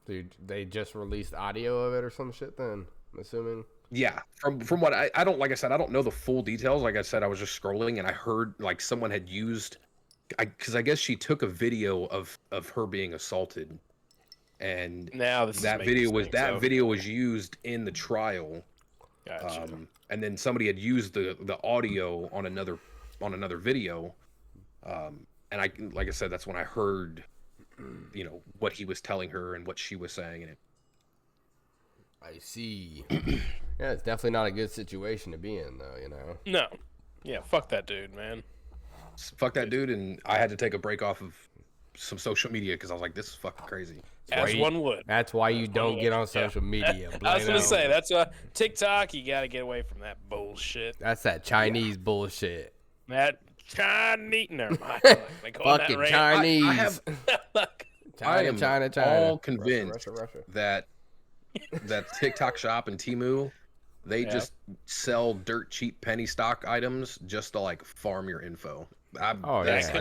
A: Dude, they just released audio of it or some shit then, I'm assuming.
B: Yeah, from what I don't, like I said, I don't know the full details. Like I said, I was just scrolling and I heard like someone had used, because I guess she took a video of her being assaulted, and
C: Now this
B: that video was used in the trial.
C: Gotcha.
B: And then somebody had used the audio on another video, and like I said, that's when I heard, you know, what he was telling her and what she was saying, and it.
A: I see. Yeah, it's definitely not a good situation to be in, though. You know.
C: No. Yeah, fuck that dude, man.
B: Fuck that dude, and I had to take a break off of some social media because I was like, this is fucking crazy.
C: As one would.
A: That's why you don't get on social media.
C: I was gonna
A: Blano.
C: say that's a TikTok. You gotta get away from that bullshit.
A: That's that Chinese bullshit.
C: That Chinese. Never mind. Like,
A: Fucking Chinese.
B: I have. I am
A: China.
B: all convinced
A: Russia.
B: that TikTok Shop and Temu, they just sell dirt cheap penny stock items just to like farm your info. I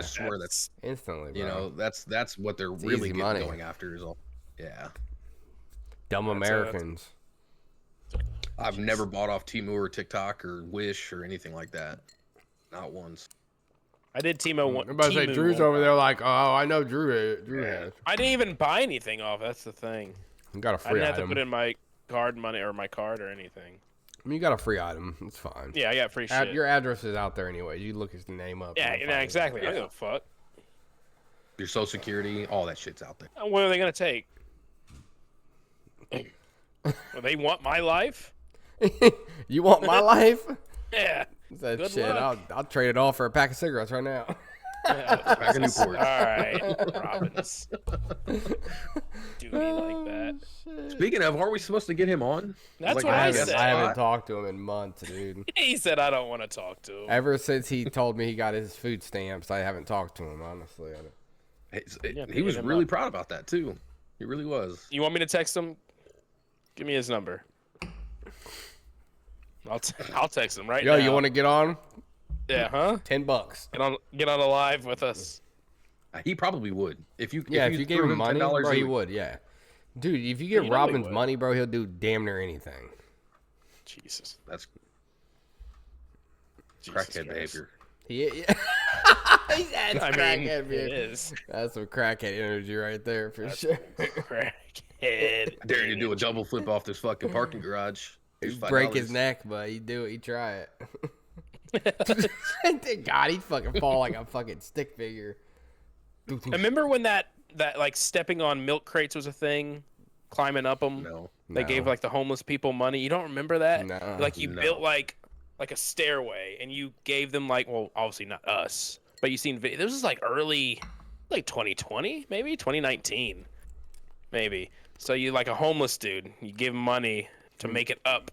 B: swear that's
A: Instantly, bro.
B: you know that's what they're really going after is all. Yeah.
A: Dumb Americans.
B: I've never bought off Temu or TikTok or Wish or anything like that. Not once.
C: I did Timo one.
A: I'm about to say Drew's over there like, oh, I know Drew has.
C: I didn't even buy anything off. That's the thing.
A: You got a
C: I
A: free
C: didn't have to
A: item.
C: put in my card money or my card or anything.
A: I mean, you got a free item. It's fine.
C: Yeah, I got free shit.
A: Your address is out there anyway. You look his name up.
C: Yeah, exactly. I don't give a fuck.
B: Your social security, all that shit's out there.
C: What are they gonna take? Well, they want my life?
A: You want my life?
C: Yeah.
A: That
C: Good
A: shit.
C: luck.
A: I'll trade it all for a pack of cigarettes right now.
B: Back in Newport.
C: All right, Robbins. Do me like that.
B: Speaking of, aren't we supposed to get him on?
C: That's
B: Like,
C: what I
B: guess
C: said.
A: I haven't
B: not.
A: talked to him in months, dude.
C: He said I don't want to talk to him.
A: Ever since he told me he got his food stamps, I haven't talked to him, honestly.
B: He was
C: hit him
B: really
C: up.
B: proud about that too. He really was.
C: You want me to text him? Give me his number. I'll text him right
A: Yo,
C: now.
A: you want to get on?
C: Yeah, huh?
A: $10.
C: Get on a live with us.
B: He probably would. If you
A: Gave
B: threw
A: him money,
B: $10,
A: bro, he would. Yeah, dude, if you give
C: he
A: Robin's
C: would.
A: money, bro, he'll do damn near anything.
C: Jesus.
B: That's
C: Jesus
B: crackhead
C: Christ.
B: behavior.
A: That's
C: I mean,
A: crackhead,
C: it
A: man.
C: is.
A: That's some crackhead energy right there for sure.
C: Crackhead.
B: I dare you to do a double flip off this fucking parking garage. Here's $5.
A: Break his neck, but he'd do it. He'd try it. God, he'd fucking fall like a fucking stick figure.
C: Remember when that like stepping on milk crates was a thing? Climbing up them?
B: No.
C: They gave like the homeless people money. You don't remember that?
A: No.
C: Like you
B: No.
C: built like a stairway and you gave them like, well, obviously not us, but you seen video. This was like early, like 2020, maybe 2019, maybe. So you like a homeless dude, you give him money to make it up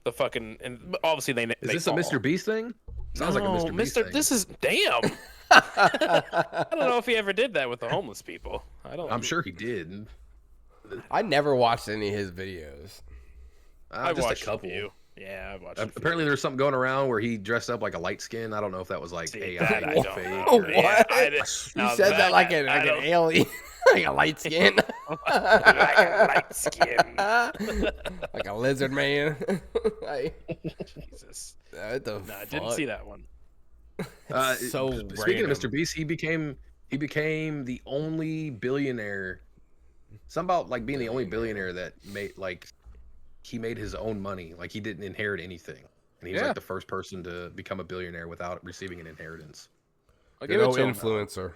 C: the fucking, and obviously they.
B: Is
C: they
B: this
C: fall.
B: a Mr. Beast thing? Sounds like a
C: No,
B: Mr. Beast thing.
C: This is damn. I don't know if he ever did that with the homeless people.
B: I'm sure he did.
A: I never watched any of his videos.
C: I
B: Just
C: watched
B: a couple.
C: few. Yeah, I watched. a few.
B: Apparently, there's something going around where he dressed up like a light skin. I don't know if that was like
C: See,
B: AI
C: that I
B: or
C: don't
B: fake.
C: know.
A: What?
C: Yeah,
A: You
C: now
A: said that like an
C: I don't-
A: alien, like a light skin,
C: like a light skin.
A: like a lizard man.
C: Jesus.
A: What the
C: No, I
A: fuck?
C: didn't see that one.
A: So
B: speaking of
A: random.
B: Mr. Beast, he became the only billionaire. Something about like being the only billionaire that he made his own money. Like he didn't inherit anything, and he was
C: Yeah.
B: like the first person to become a billionaire without receiving an inheritance.
C: I'll
A: You
C: give
A: know,
C: it to him.
A: influencer.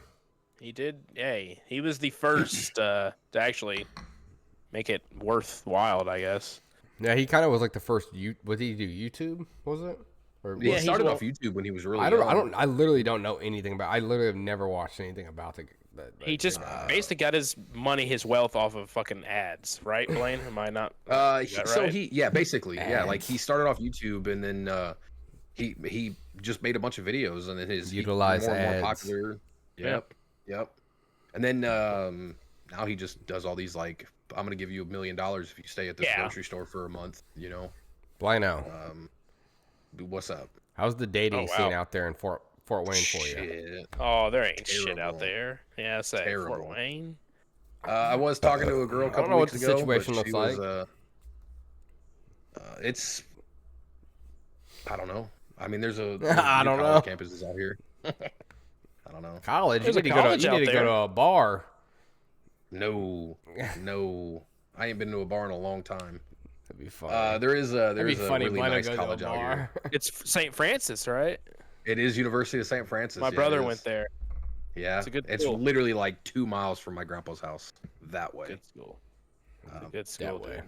C: He did. Hey, he was the first to actually make it worthwhile, I guess.
A: Yeah, he kind of was like the first. What did he do? YouTube was it? Or
B: He
C: Yeah,
B: started
C: he's
B: off YouTube when he was really.
A: I don't.
B: young.
A: I literally don't know anything about. I literally have never watched anything about the.
C: He just basically got his money, his wealth off of fucking ads, right, Blaine? Am I not? Is that
B: So
C: right?
B: basically, yeah, like
A: Ads.
B: he started off YouTube and then he just made a bunch of videos and then he
A: Utilize
B: more and more
A: ads.
B: popular. Yep. And then now he just does all these like, I'm gonna give you $1 million if you stay at this
C: Yeah.
B: grocery store for a month. You know,
A: Blino,
B: what's up?
A: how's the dating
C: Oh, wow.
A: scene out there in Fort Wayne for you?
B: Shit.
C: Oh, there ain't shit
B: Terrible.
C: out there. Yeah, say
B: Terrible.
C: Fort Wayne.
B: I was talking to a girl a
A: I don't
B: couple
A: know what
B: weeks
A: the
B: ago.
A: situation
B: but
A: looks
B: she was,
A: like.
B: It's. I don't know. I mean, there's a
A: I don't
B: college
A: know.
B: campuses out here. I don't know.
A: College.
C: There's
A: You
C: a
A: need to go to.
C: college
A: You need
C: out
A: to go
C: there.
A: to a bar.
B: No. I ain't been to a bar in a long time.
A: That'd be fun.
B: There is a
A: That'd be funny.
B: really
A: Blino
B: nice
A: goes to a
B: college out here.
A: bar.
C: It's St. Francis, right?
B: It is University of St. Francis.
C: My
B: yeah,
C: brother
B: it
C: went
B: is.
C: there.
B: Yeah,
C: It's a good
B: It's
C: school.
B: literally like 2 miles from my grandpa's house that way.
C: Good school. Good school,
A: that way.
C: dude.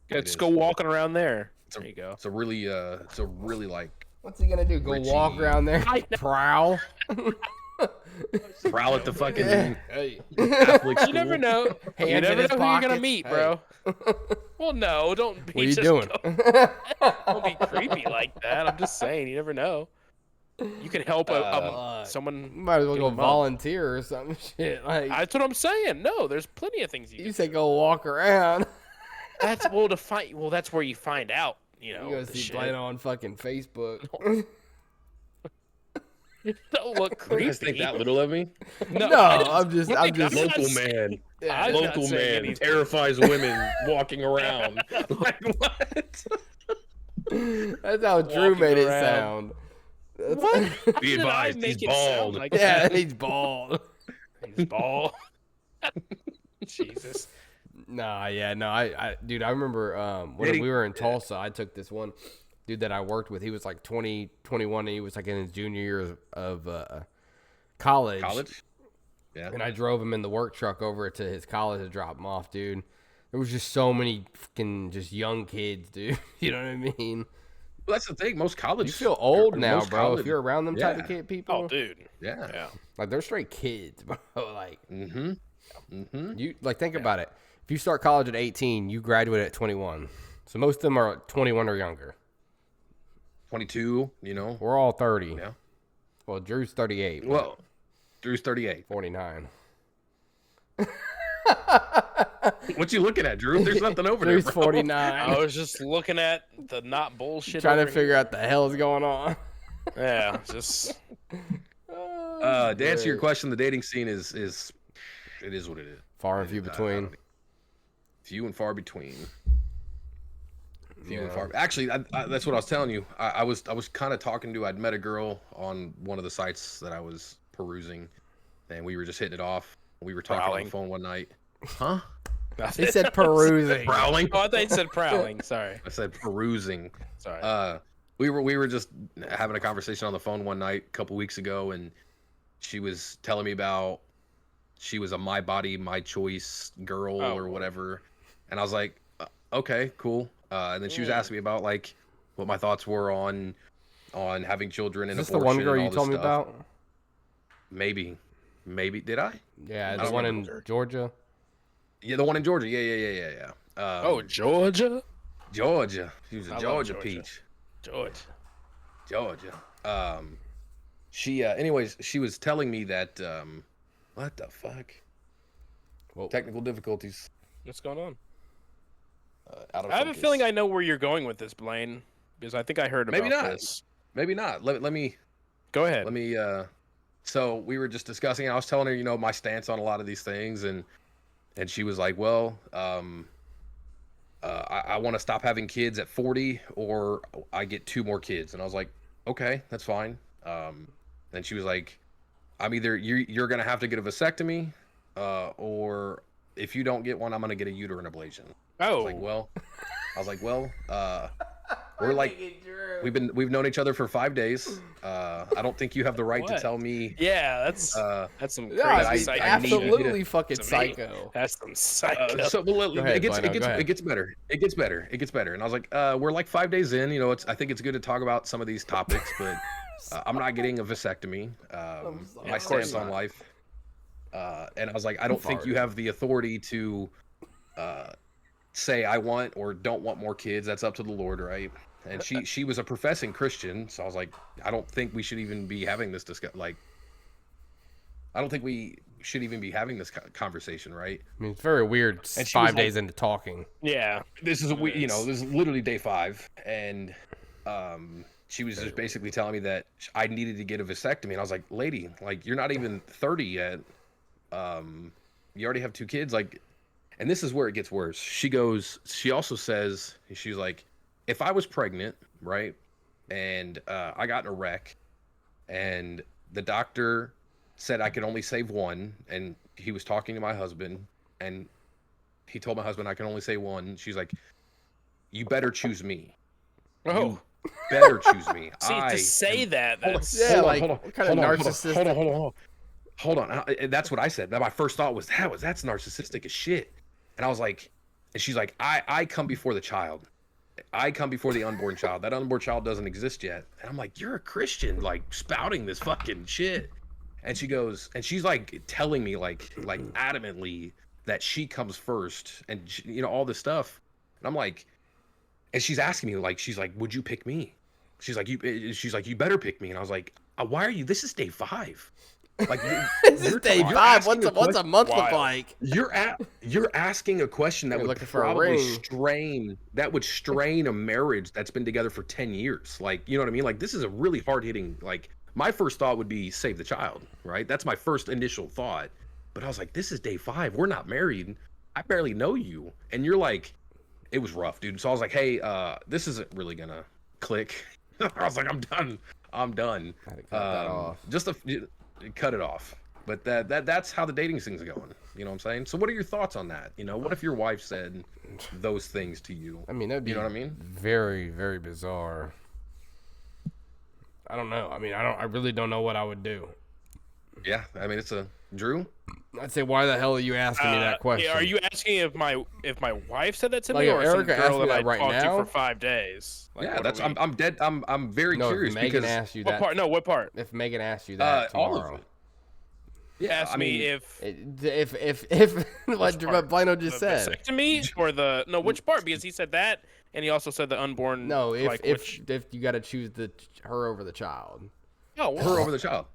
B: It
C: Let's
B: is.
C: go walking around there.
B: It's a-
C: There you go.
B: It's a really like
A: What's he gonna do? Go
B: Richie.
A: walk around there? Prowl?
B: prowl at the fucking
A: Hey.
B: Catholic school.
C: You never know. You
A: Hands in
C: never
A: his
C: know who you're gonna
A: pockets.
C: meet,
A: Hey.
C: bro. Well, no, don't be
A: What are you
C: just
A: doing?
C: Don't be creepy like that. I'm just saying, you never know. You can help someone.
A: Might as well
C: Give
A: go
C: him up.
A: volunteer or some shit. Like
C: That's what I'm saying. No, there's plenty of things you
A: you
C: can.
A: say, go walk around.
C: That's well to find. Well, that's where you find out. You know,
A: You go
C: the
A: see
C: shit.
A: Blino on fucking Facebook.
C: Don't look
B: You
C: creepy.
B: guys think that little of me?
A: No,
C: I
A: I'm just.
C: I'm not
B: Local
C: saying-
B: man.
A: Yeah.
C: I'm not
B: Local
C: saying
B: man
C: anything.
B: terrifies women walking around. Like what?
A: That's how Drew
C: Walking
A: made it
C: around.
A: sound. That's-
C: What? How
B: Be
C: did I
B: advised,
C: make
B: he's
C: it sound
B: bald.
C: like
A: Yeah,
C: that?
A: he's bald.
C: He's bald. Jesus.
A: Nah, yeah, no, dude, I remember when
B: Dating-
A: we were in Tulsa, I took this one dude that I worked with. He was like 20, 21, and he was like in his junior year of college.
B: College? Yeah.
A: And I drove him in the work truck over to his college to drop him off, dude. There was just so many fucking just young kids, dude. You know what I mean?
B: Well, that's the thing. Most college.
A: You feel old
B: or
A: now,
B: most
A: bro.
B: college-
A: If you're around them type
B: Yeah.
A: of kid people,
C: Oh, dude.
B: Yeah.
C: Yeah.
A: like they're straight kids, bro. Like
B: Mm-hmm.
A: you like think about it. If you start college at 18, you graduate at 21. So most of them are 21 or younger.
B: 22, you know.
A: We're all 30.
B: Yeah.
A: Well, Drew's 38.
B: Well, Drew's 38.
A: 49.
B: What you looking at, Drew? There's nothing over there,
A: Drew's
B: bro.
A: 49.
C: I was just looking at the not bullshit.
A: Trying to
C: over
A: figure out the hell's going on.
C: here. Yeah, just
B: To answer your question, the dating scene is it is what it is.
A: Far and few between.
B: Few and far between. Few and
A: Yeah.
B: far. Actually, that's what I was telling you. I was kind of talking to. I'd met a girl on one of the sites that I was perusing, and we were just hitting it off. We were talking on
C: Prowling.
B: the phone one night. Huh?
A: He said perusing.
B: Prowling.
C: Oh, I thought you said prowling. Sorry.
B: I said perusing.
C: Sorry.
B: We were just having a conversation on the phone one night a couple weeks ago, and she was telling me about she was a my body, my choice girl or whatever, and I was like, okay, cool. And then she was asking me about like what my thoughts were on having children and
A: Is this the
B: abortion.
A: one girl
B: and all
A: you
B: this
A: told me
B: stuff.
A: about?
B: Maybe did I?
A: Yeah,
B: I
A: the one in
B: remember.
A: Georgia.
B: Yeah, the one in Georgia. Yeah.
C: Oh, Georgia.
B: Georgia. She was a
C: I love
B: Georgia
C: Georgia.
B: peach.
C: Georgia.
B: She anyways, she was telling me that what the fuck?
A: Whoa.
B: Technical difficulties.
C: What's going on?
B: Out of
C: I have a
B: focus.
C: feeling I know where you're going with this, Blaine, because I think I heard about
B: Maybe not.
C: this.
B: Maybe not. Let me
C: Go ahead.
B: so we were just discussing, I was telling her, you know, my stance on a lot of these things, and she was like, well, I want to stop having kids at 40 or I get 2 more kids. And I was like, okay, that's fine. Then she was like, I'm either you're going to have to get a vasectomy, or if you don't get one, I'm going to get a uterine ablation. I
C: Oh,
B: was like, well, we're like, we've known each other for 5 days. I don't think you have the right to
C: What?
B: tell me.
C: yeah, that's some crazy
A: Yeah,
B: I-
C: psycho
B: I need
C: shit.
A: absolutely fucking
C: To me.
A: psycho.
C: That's some psycho.
B: So well,
A: Go ahead,
B: it gets
A: Blano, go ahead.
B: it gets better. It gets better. And I was like, we're like 5 days in. You know, I think it's good to talk about some of these topics, but I'm not getting a vasectomy. My
C: of course
B: stance on
C: not.
B: life. And I was like, I don't think you have the authority to say I want or don't want more kids. That's up to the Lord, right? And she was a professing Christian, so I was like, I don't think we should even be having this discussion. Like, I don't think we should even be having this conversation, right?
A: I mean, it's very weird.
B: And she
A: 5
B: was like-
A: days into talking.
C: Yeah.
B: This is this is literally day 5, and she was just basically telling me that I needed to get a vasectomy, and I was like, lady, like you're not even 30 yet. You already have 2 kids, like, and this is where it gets worse. She also says, she's like, if I was pregnant, right, and I got in a wreck, and the doctor said I could only save 1, and he was talking to my husband, and he told my husband I can only save 1. She's like, you better choose me.
C: Oh,
B: Better choose me.
C: see, to say that, that's
A: Yeah,
B: Hold on,
A: like,
B: hold on,
A: what kind
B: hold
A: of
B: on,
A: narcissistic?
B: Hold on. That's what I said. My first thought was that's narcissistic as shit. And I was like, and she's like, I come before the child. I come before the unborn child. That unborn child doesn't exist yet. And I'm like, you're a Christian, like spouting this fucking shit. And she goes, and she's like telling me like adamantly that she comes first, and she, you know, all this stuff. And I'm like, and she's asking me like, she's like, would you pick me? She's like, you better pick me. And I was like, why are you? This is day 5. Like,
A: This is
B: you're
A: day
B: you're
A: 5.
B: asking
A: What's a month look
C: Wild.
A: like?
B: You're asking a question that
A: You're
B: would
A: looking for a
B: probably
A: ring.
B: strain a marriage that's been together for 10 years. Like, you know what I mean? Like, this is a really hard hitting, like, my first thought would be save the child, right? That's my first initial thought. But I was like, this is day 5. We're not married. I barely know you. And you're like, it was rough, dude. So I was like, hey, this isn't really gonna click. I was like, I'm done.
A: I had to cut that off.
B: Just cut it off. But that's how the dating thing's going. You know what I'm saying? So what are your thoughts on that? You know, what if your wife said those things to you?
A: I mean, that'd be
B: you know what I mean?
A: very, very bizarre. I don't know. I mean, I really don't know what I would do.
B: Yeah, I mean, it's a Drew.
A: I'd say, why the hell are you asking me that question?
C: Are you asking if my wife said that to
A: Like,
C: me,
A: if
C: or some
A: Erica
C: girl
A: asked me
C: that I
A: that right
C: talked
A: now?
C: to for 5 days? Like,
B: Yeah,
C: what
B: that's
C: are we-
B: I'm dead. I'm very
A: No,
B: curious
A: if Megan
B: because
A: asked you
C: What
A: that,
C: part? No, what part?
A: if Megan asked you that
B: all
A: tomorrow,
B: of it. Yeah,
C: Ask
B: I
C: me
B: mean,
A: if what Blino just
C: the
A: said.
C: vasectomy or the which part? Because he said that, and he also said the unborn.
A: No, if
C: like,
A: if if you got to choose her over the child.
C: oh, well,
B: her over the child.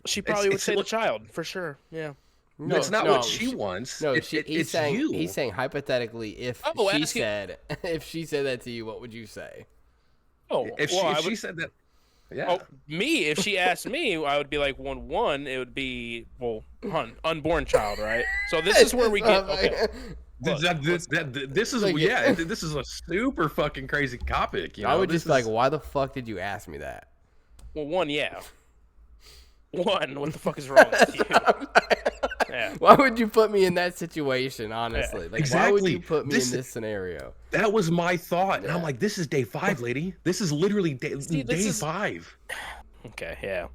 C: she probably would
B: it's
C: say the
B: what-
C: child for sure. Yeah.
A: No,
B: It's not
A: no,
B: what she wants.
A: No,
B: it's
A: saying
B: you.
A: he's saying hypothetically, if
C: Oh,
A: she
C: ask it-
A: said if she said that to you, what would you say?
C: Oh,
B: if
C: well,
B: she said that, yeah.
C: Oh, me, if she asked me, I would be like, one, it would be, unborn child, right? So this is where we get, okay.
B: This is
A: Like,
B: this is a super fucking crazy topic. You know?
A: I would
B: This
A: just be like,
B: is-
A: why the fuck did you ask me that?
C: Well, one, yeah. One, what the fuck is wrong with you? Yeah.
A: Why would you put me in that situation? Honestly, like, why would you
B: exactly.
A: put me
B: This-
A: in this scenario?
B: That was my thought, and I'm like, this is day 5, lady. This is literally day
C: is-
B: 5.
C: Okay, yeah.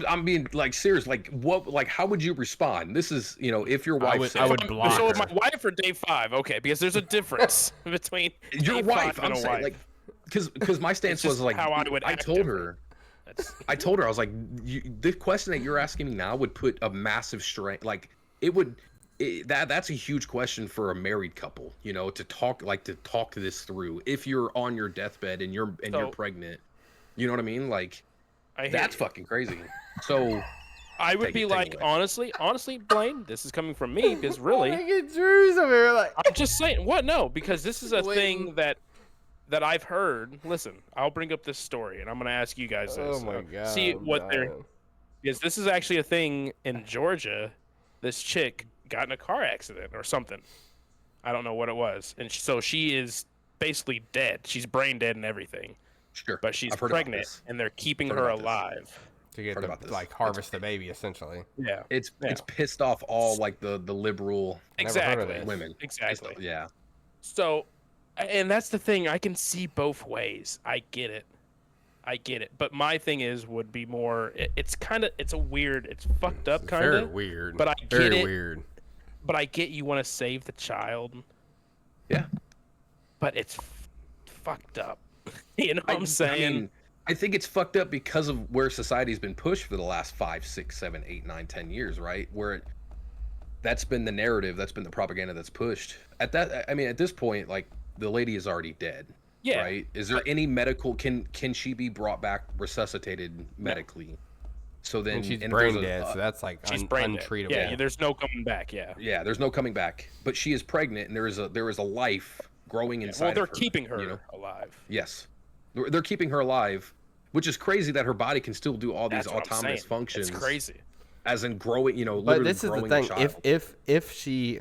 B: I'm being like serious. Like what? Like how would you respond? This is if your wife
A: would-
B: said,
A: I would block
C: So
A: her.
C: my wife or day 5, okay, because there's a difference between
B: your
C: day
B: wife.
C: 5
B: I'm
C: and a
B: saying
C: wife.
B: like because my stance
C: just
B: was like
C: how I would
B: I
C: act
B: told
C: different.
B: her.
C: That's,
B: I told her I was like, the question that you're asking me now would put a massive strain. Like it would. That's a huge question for a married couple. To talk to this through. If you're on your deathbed and you're pregnant, you know what I mean? Like
C: I hear
B: that's
C: you.
B: fucking crazy. So
C: I would
B: Take
C: be
B: it
C: like,
B: away.
C: honestly, Blaine, this is coming from me because really,
A: Get Drew's over here like.
C: I'm just saying, what? No, because this is a
A: Waiting.
C: thing that I've heard. Listen, I'll bring up this story, and I'm gonna ask you guys this.
A: Oh my god.
C: See
A: I'm
C: what they're
A: dying.
C: because this is actually a thing in Georgia. This chick got in a car accident or something. I don't know what it was, and so she is basically dead. She's brain dead and everything,
B: sure,
C: but she's
B: I've heard about
C: pregnant,
B: this.
C: and they're keeping
B: Heard
C: her
B: about this.
C: alive.
A: To get
B: Heard about this.
A: like harvest the baby essentially.
C: Yeah,
B: It's
C: Yeah.
B: pissed off all like the liberal
A: Never heard of
C: exactly.
A: this.
B: women.
C: Exactly.
B: Yeah.
C: So, and that's the thing. I can see both ways. I get it. But my thing would be more. It's a weird. It's fucked up,
A: It's
C: kind
A: very
C: of.
A: weird.
C: But I get
A: very
C: it.
A: weird.
C: But I get you want to save the child.
B: Yeah.
C: But it's fucked up. You know what I'm saying?
B: I mean, I think it's fucked up because of where society's been pushed for the last 5, 6, 7, 8, 9, 10 years, right? That's been the narrative, that's been the propaganda that's pushed. At this point, like the lady is already dead.
C: Yeah.
B: Right? Is there any medical can she be brought back resuscitated medically? So then
A: And she's
B: and
A: brain
B: there's
A: dead, so that's like
C: She's brain dead.
A: untreatable.
C: Yeah, there's no coming back. Yeah.
B: yeah, there's no coming back. But she is pregnant and there is a life growing inside
C: Well, they're
B: of her,
C: keeping her
B: you know?
C: alive.
B: Yes. They're keeping her alive, which is crazy that her body can still do all these
C: That's what I'm
B: autonomous
C: saying.
B: functions.
C: It's crazy.
B: As in growing,
A: But
B: literally
A: this is the
B: growing
A: thing.
B: a child.
A: If she,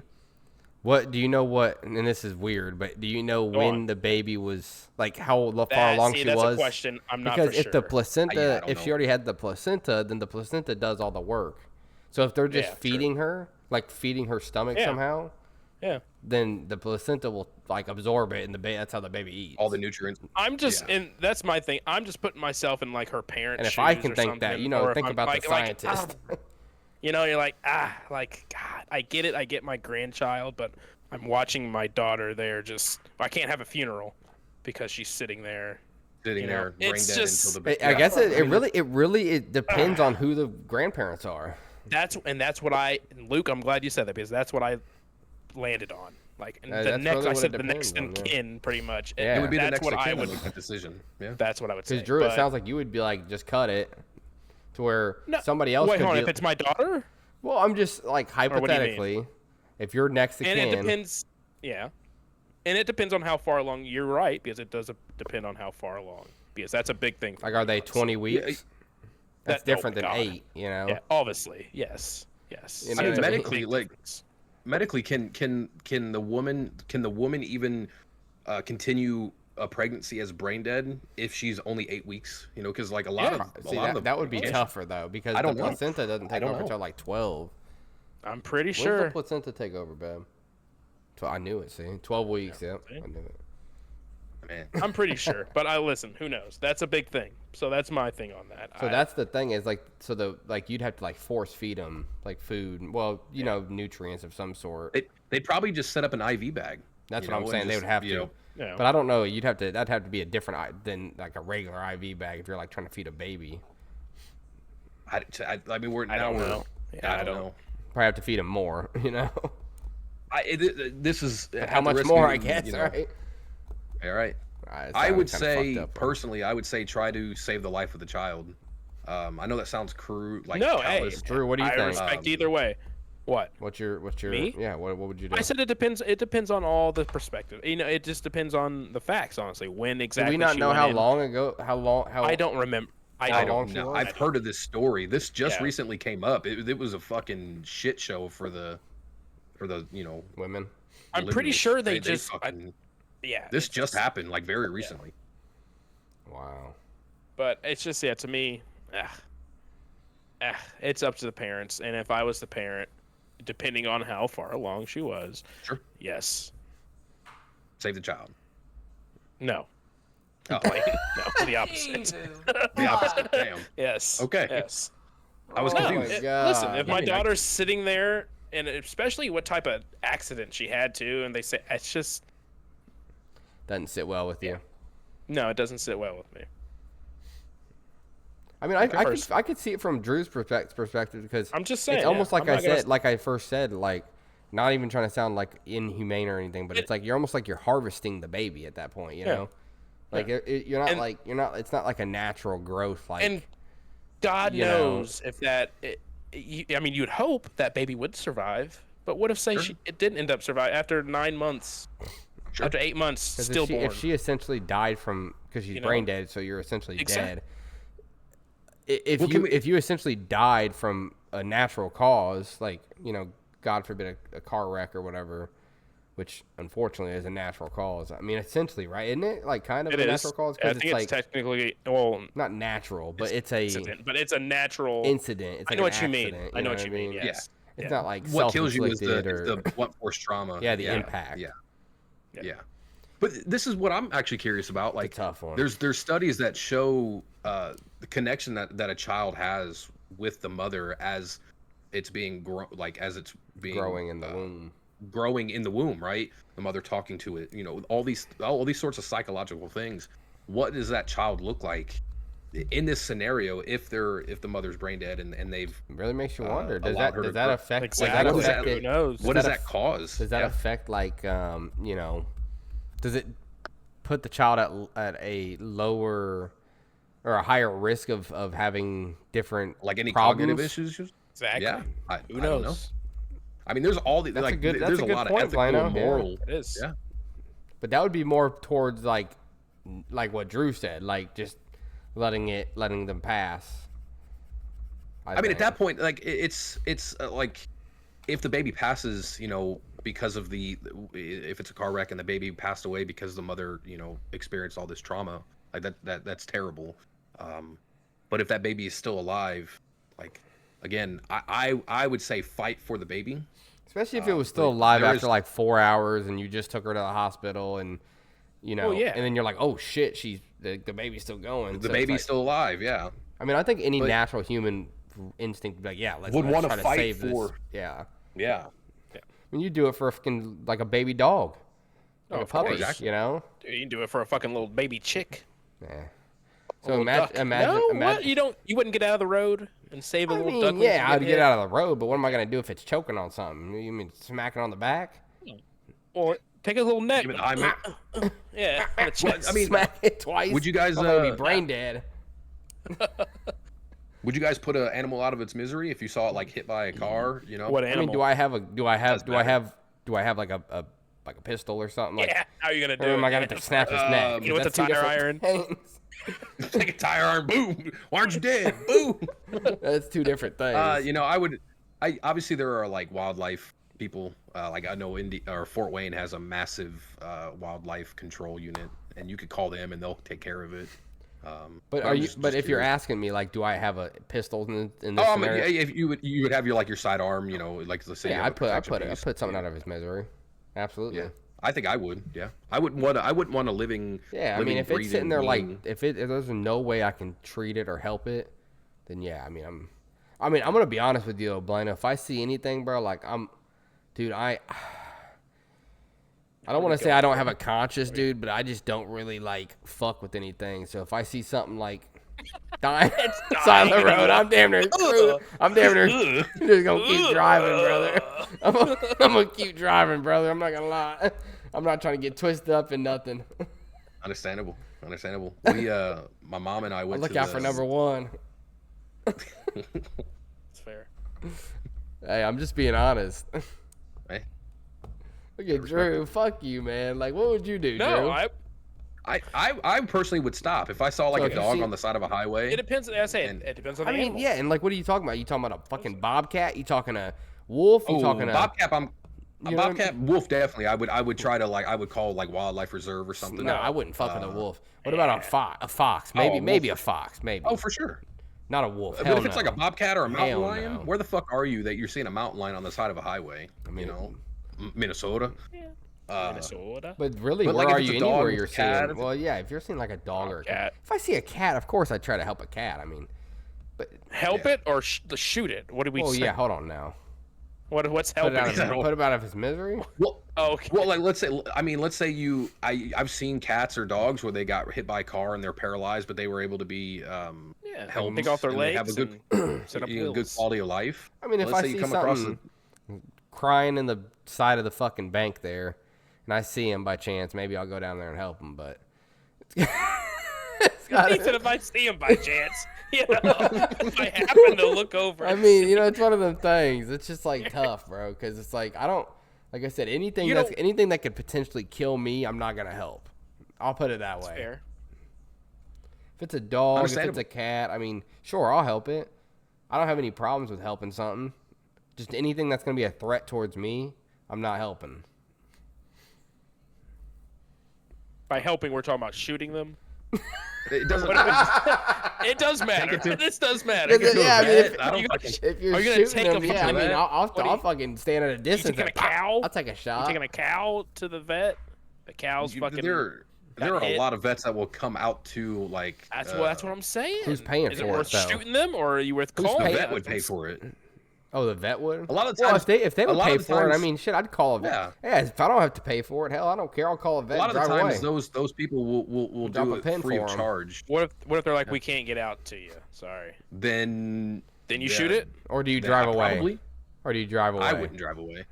A: what do you know? What and this is weird, but do you know when
C: on.
A: the baby was like how far along she
C: that's
A: was?
C: a question. I'm not
A: Because
C: for
A: if
C: sure.
A: the placenta,
B: Yeah, I don't
A: if she
B: know.
A: already had the placenta, then the placenta does all the work. So if they're just
C: Yeah, true.
A: feeding her, like feeding her stomach
C: Yeah.
A: somehow,
C: Yeah.
A: then the placenta will like absorb it, and that's how the baby eats.
B: all the nutrients.
C: I'm just,
B: Yeah.
C: and that's my thing. I'm just putting myself in like her parents'
A: and if
C: shoes
A: I can
C: or
A: think that,
C: something, or if
A: think
C: I'm,
A: about
C: like,
A: the
C: like,
A: scientist.
C: you're like, God, I get it. I get my grandchild, but I'm watching my daughter there. I can't have a funeral because she's sitting there.
B: Sitting
C: You know,
B: there, brain
C: it's
B: dead
C: just-
B: until the.
A: I guess it
B: mean,
A: really depends on who the grandparents are.
C: That's what Luke. I'm glad you said that because that's what I landed on. Like the
A: that's
C: next,
A: really
C: I
A: what
C: said
A: it
C: the next in
A: depends on, yeah.
C: kin, pretty much.
A: Yeah.
B: It would be the
C: that's
B: next
C: what
B: of
C: I
B: kin that
C: would.
B: make that decision. Yeah.
C: That's what I would say.
A: Because Drew, it
C: but-
A: sounds like you would be like, just cut it, to where
C: No,
A: somebody else
C: Wait,
A: could
C: hold on.
A: be.
C: If it's my daughter,
A: Well, I'm just like
C: what do you mean?
A: hypothetically, if you're next to
C: and
A: kin,
C: it depends. Yeah, and it depends on how far along. You're right because it does depend on how far along. Because that's a big thing. For
A: like, are
C: me,
A: they
C: honestly.
A: 20 weeks? That's
C: That- oh,
A: different than
C: God.
A: 8, you know.
C: Yeah, obviously, yes.
A: You
B: I
A: know,
B: mean,
A: it's a big
B: medically, like medically, can the woman even continue a pregnancy as brain dead if she's only 8 weeks? You know, because like a lot of
A: that would be tougher though, because
B: I
A: the
B: don't know.
A: placenta doesn't
B: I
A: take
B: don't
A: over
B: know.
A: until like 12.
C: I'm pretty
A: When does
C: sure.
A: the placenta take over, babe? I knew it. See, 12 weeks. Yep,
C: see?
A: I knew it.
B: Man,
C: I'm pretty sure. But listen, who knows? That's a big thing. So that's my thing on that.
A: So that's the thing is like, so you'd have to like force feed them like food, well, you know, nutrients of some sort.
B: they'd probably just set up an IV bag.
A: That's
B: you
A: what I'm
B: know,
A: saying.
B: and
A: They
B: just,
A: would have
B: you
A: to.
B: know,
C: Yeah.
A: But I don't know. That'd have to be a different than like a regular IV bag if you're like trying to feed a baby.
B: I mean,
C: I don't know. Yeah,
B: I don't know.
A: Probably have to feed them more, you know.
B: This is
A: But
B: at
A: how
B: the
A: much
B: risk
A: more?
B: of
A: I
B: being,
A: guess,
B: you know,
A: right?
B: All right.
A: It
B: I
A: sounded
B: would
A: kinda
B: say
A: fucked up, but-
B: personally, I would say try to save the life of the child. I know that sounds crude, like
C: No, hey,
B: callous.
A: Drew, what do you
C: I
A: think?
C: respect either way. What?
A: What's your
C: Me?
A: yeah? What would you do?
C: I said it depends. It depends on all the perspective. You know, it just depends on the facts. Honestly, when
A: Do
C: exactly?
A: we not
C: she
A: know
C: went
A: how
C: in.
A: long ago? How
C: I don't remember.
B: I
A: long
B: don't
A: she
B: know.
A: was?
B: I've heard of this story. This just
C: Yeah.
B: recently came up. It was a fucking shit show for the you know.
A: women?
C: I'm pretty
B: liberals.
C: sure they just.
B: fucking,
C: Yeah.
B: this
C: it's
B: just happened like very recently.
A: Wow.
C: But it's just to me, it's up to the parents. And if I was the parent, depending on how far along she was,
B: Sure.
C: yes,
B: Save the child.
C: no,
B: Oh,
C: no, the opposite.
B: the opposite. Damn.
C: Yes.
B: Okay.
C: Yes.
B: I was
A: Oh
B: confused.
A: my God.
C: Listen, if my
B: I mean,
C: daughter's sitting there, and especially what type of accident she had to, and they say it's just
A: Doesn't sit well with you.
C: no, it doesn't sit well with me.
A: I mean, I could see it from Drew's perspective because
C: I'm just saying,
A: it's almost
C: yeah,
A: like
C: I'm
A: I
C: not gonna
A: said, like I first said, like not even trying to sound like inhumane or anything, but it's like you're almost like you're harvesting the baby at that point, you
C: Yeah.
A: know? Like you're not
C: And-
A: like you're not. It's not like a natural growth. Like
C: And God
A: you know-
C: knows if that. I mean, you'd hope that baby would survive, but what if say it didn't end up surviving after 9 months,
B: Sure.
C: after 8 months,
A: 'cause
C: stillborn?
A: if she essentially died from because she's
C: You know?
A: brain dead, so you're essentially
C: Exact-
A: dead. If
B: Well,
A: if you essentially died from a natural cause, like you know, God forbid a car wreck or whatever, which unfortunately is a natural cause. I mean, essentially, right? Isn't it like kind of
C: It
A: a
C: is.
A: natural cause?
C: I
A: Because
C: think
A: it's
C: it's
A: like
C: technically
A: not natural, but it's a
C: incident, but it's a natural
A: incident. It's
C: I
A: like
C: know
A: an
C: what you mean.
A: accident,
C: I know
A: what
C: what you mean.
B: Yeah.
C: Yes.
A: It's not like
B: What kills you is
A: self-inflicted or
B: the blunt force trauma.
A: yeah, the impact.
B: Yeah.
C: Yeah.
B: Yeah. But this is what I'm actually curious about. Like,
A: tough one.
B: There's studies that show the connection that a child has with the mother as it's being as it's being
A: growing in the womb.
B: growing in the womb, right? The mother talking to it, you know, all these sorts of psychological things. What does that child look like in this scenario if the mother's brain dead and they've
A: It really makes you wonder. Does
B: allowed
A: that
B: her to
A: does that
B: grow.
A: affect?
C: Exactly.
A: Does
B: What
A: that
B: does
A: affect
B: that-
C: Who
A: it?
C: knows?
B: what does
A: that
B: that cause?
A: Does that
B: Yeah.
A: affect like you know? Does it put the child at a lower or a higher risk of having different
B: like any
A: problems?
B: cognitive issues?
C: Exactly.
B: Yeah.
C: Who
B: I don't
C: knows?
B: know. I mean, there's all the
A: That's a
B: like
A: good- that's
B: there's
A: a
B: a
A: good
B: lot
A: point,
B: of ethical
A: Lino,
B: and
A: yeah.
B: moral.
C: It is.
B: Yeah.
A: But that would be more towards like what Drew said, like just letting them pass.
B: I mean,
A: think.
B: at that point, like it's like if the baby passes, you know, because of if it's a car wreck and the baby passed away because the mother, you know, experienced all this trauma, like that's terrible. But if that baby is still alive, like again, I would say fight for the baby.
A: Especially if it was still
B: but
A: alive
B: there
A: after
B: is-
A: like 4 hours and you just took her to the hospital and you know,
C: yeah.
A: and then you're like, oh shit, the baby's still going.
B: The
A: So it's
B: baby's
A: like-
B: still alive, yeah.
A: I mean, I think any
B: But-
A: natural human instinct would be like, yeah, let's
B: Would wanna
A: try to
B: fight
A: save
B: for-
A: this. Yeah.
B: Yeah.
A: I mean, you do it for a fucking like a baby dog, like a
C: of course.
A: puppy,
B: Exactly.
A: you know.
C: Dude, you can do it for a fucking little baby chick.
A: Yeah.
C: A
A: So
C: little
A: imagine,
C: duck.
A: imagine,
C: No,
A: imagine.
C: what? You wouldn't get out of the road and save a
A: I
C: little
A: mean,
C: duck.
A: yeah, I'd get out of the road, but what am I gonna do if it's choking on something? You mean smack it on the back?
C: Or take a little net.
B: Give it eye
C: Yeah, on the chest.
B: I mean,
A: smack it twice.
B: would you guys,
A: I'm gonna be brain dead.
B: Would you guys put an animal out of its misery if you saw it like hit by a car? You know,
C: what
A: I
C: animal?
A: mean, do I have like a pistol or something? Like,
C: Yeah, how are you gonna do
A: or am
C: it?
A: I gonna have to snap his neck?
C: You know, with
A: That's
C: the
A: two
C: tire
A: different
C: iron?
A: things.
B: take a tire iron, boom. Why aren't you dead? Boom.
A: That's two different things.
B: You know, I obviously there are like wildlife people. Like I know Fort Wayne has a massive wildlife control unit. and you could call them and they'll take care of it.
A: But
B: I'm
A: are you?
B: just
A: But if you're
B: curious.
A: asking me, like, do I have a pistol in this
B: Oh,
A: scenario?
B: if you would have your sidearm, like let's say you
A: Yeah,
B: have
A: I
B: a
A: put
B: protection
A: I
B: piece.
A: put something
B: Yeah.
A: out of his misery. Absolutely.
B: Yeah, I think I would. Yeah, I wouldn't want a living.
A: Yeah, I mean,
B: living,
A: if it's sitting
B: breathing
A: there like
B: being.
A: if there's no way I can treat it or help it, then yeah, I'm gonna be honest with you, Blano. If I see anything, bro, like dude, I don't want to say I don't have a conscience, dude, but I just don't really like fuck with anything. So if I see something like dying side of the road, I'm damn near just gonna keep driving, brother. I'm gonna keep driving, brother. I'm not gonna lie. I'm not trying to get twisted up in nothing.
B: Understandable. We my mom and I
A: I
B: went
A: look
B: to
A: out for number one.
C: It's fair.
A: Hey, I'm just being honest.
B: Hey,
A: Look at Drew. Fuck you, man. Like, what would you do, Drew?
C: No,
B: I personally would stop if I saw like
A: So
B: a
A: if you
B: dog
A: see-
B: on the side of a highway.
C: it depends. I say
B: And-
C: it depends on
A: I
C: the
A: mean,
C: animal.
A: yeah, and like, what are you talking about? You talking about a fucking bobcat? You talking a wolf? You
B: Oh,
A: talking a
B: bobcat.
A: you know what I
B: Bobcat, wolf, definitely. I would try to I would call like wildlife reserve or something.
A: No, I wouldn't fuck with a wolf. What about a fox? A fox?
B: Oh, a wolf
A: Maybe a
B: for-
A: fox. Maybe.
B: Oh, for sure.
A: Not a wolf.
B: But
A: Hell
B: if it's
A: no.
B: like a bobcat or a mountain
A: Hell
B: lion,
A: no.
B: where the fuck are you that you're seeing a mountain lion on the side of a highway?
A: I mean,
B: Minnesota.
C: Minnesota.
A: But really,
B: But,
A: where
B: like, if
A: are
B: it's
A: you
B: a dog
A: anywhere
B: with
A: you're
B: a cat,
A: seeing? Well, yeah, if you're seeing like a dog or a cat.
C: cat.
A: If I see a cat, of course I try to help a cat. I mean,
C: Help
B: Yeah.
C: it or shoot it? What do we
A: oh
C: say?
A: yeah, hold on now.
C: What's
A: Put
C: helping?
A: it out of his misery.
B: Well,
C: Oh, okay.
B: well, like let's say I've seen cats or dogs where they got hit by a car and they're paralyzed, but they were able to be
C: Yeah,
B: helped
C: take off their
B: and they
C: legs
B: have a good
C: and set up
B: good
C: wheels.
B: quality of life.
A: I mean, if
B: Let's
A: I
B: say you
A: see
B: come across
A: something crying in the side of the fucking bank there, and I see him by chance, maybe I'll go down there and help him. But
C: He said if I see him by chance, you know, if I happen to look over.
A: I mean, it's one of them things. It's just like tough, bro, because it's like like I said, anything
C: You
A: anything that could potentially kill me, I'm not gonna help. I'll put it that way.
C: fair.
A: If it's a dog, if it's
B: Understandable.
A: a cat, I mean, sure, I'll help it. I don't have any problems with helping something. Just anything that's gonna be a threat towards me, I'm not helping.
C: By helping, we're talking about shooting them.
B: It doesn't.
C: It does matter.
B: to-
C: This does matter.
A: Because,
B: to a
A: yeah, I mean,
B: vet,
A: if-
B: I don't
C: you
B: fucking.
A: If you're
C: Are you gonna
A: shooting
C: take
A: them,
C: a
A: yeah, I
C: fucking-
A: mean,
C: what
A: I'll
C: are you-
A: fucking stand at a distance.
C: taking a
A: and pop.
C: cow?
A: I'll take a
C: You
A: shot.
C: taking a cow to the vet? The cow's fucking.
B: There
C: got
B: are a
C: hit.
B: lot of vets that will come out to like.
C: That's what I'm saying.
A: Who's paying
C: Is
A: for
C: it
A: it,
C: worth
A: though?
C: shooting them, or are you worth
A: Who's
C: calling?
B: The
A: paying-
B: vet
C: them?
B: would pay for it.
A: Oh, the vet would.
B: A lot of
A: Well,
B: times,
A: if they
B: a
A: would
B: lot
A: pay
B: of the
A: for it, I
B: times-
A: mean, shit, I'd call a vet. Yeah, if I don't have to pay for it, hell, I don't care. I'll call a vet.
B: a lot of
A: and
B: the
A: drive
B: times
A: away.
B: those people will
A: Drop
B: do
A: a
B: it
A: pin
B: free
A: for
B: of
A: 'em.
B: charge.
C: What if they're like, we can't get out to you? Sorry.
B: Then
C: Then you
B: yeah,
C: shoot it?
A: Or do you
B: then
A: drive
B: I
A: away?
B: Probably.
A: Or do you drive away?
B: I wouldn't drive away.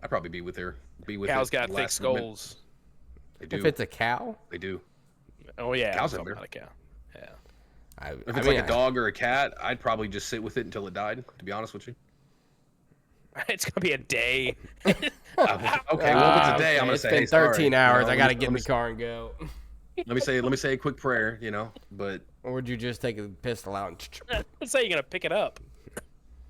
B: I'd probably be with her.
C: Cows
B: it
C: got thick
B: last minute.
C: skulls.
B: They do.
A: If it's a cow,
B: They do.
C: Oh yeah,
B: Cows
C: I'm
B: are
C: talking about a cow. Yeah.
B: If it's like a dog or a cat, I'd probably just sit with it until it died. To be honest with you.
C: It's gonna be a day.
B: Okay, well, if it's a day, I'm gonna
A: it's
B: say
A: been
B: hey, sorry,
A: 13 hours.
B: you know,
A: I gotta
B: let me-
A: get in the car and go.
B: Let me say a quick prayer, But
A: Or would you just take a pistol out and?
C: Let's say you're gonna pick it up. Pick it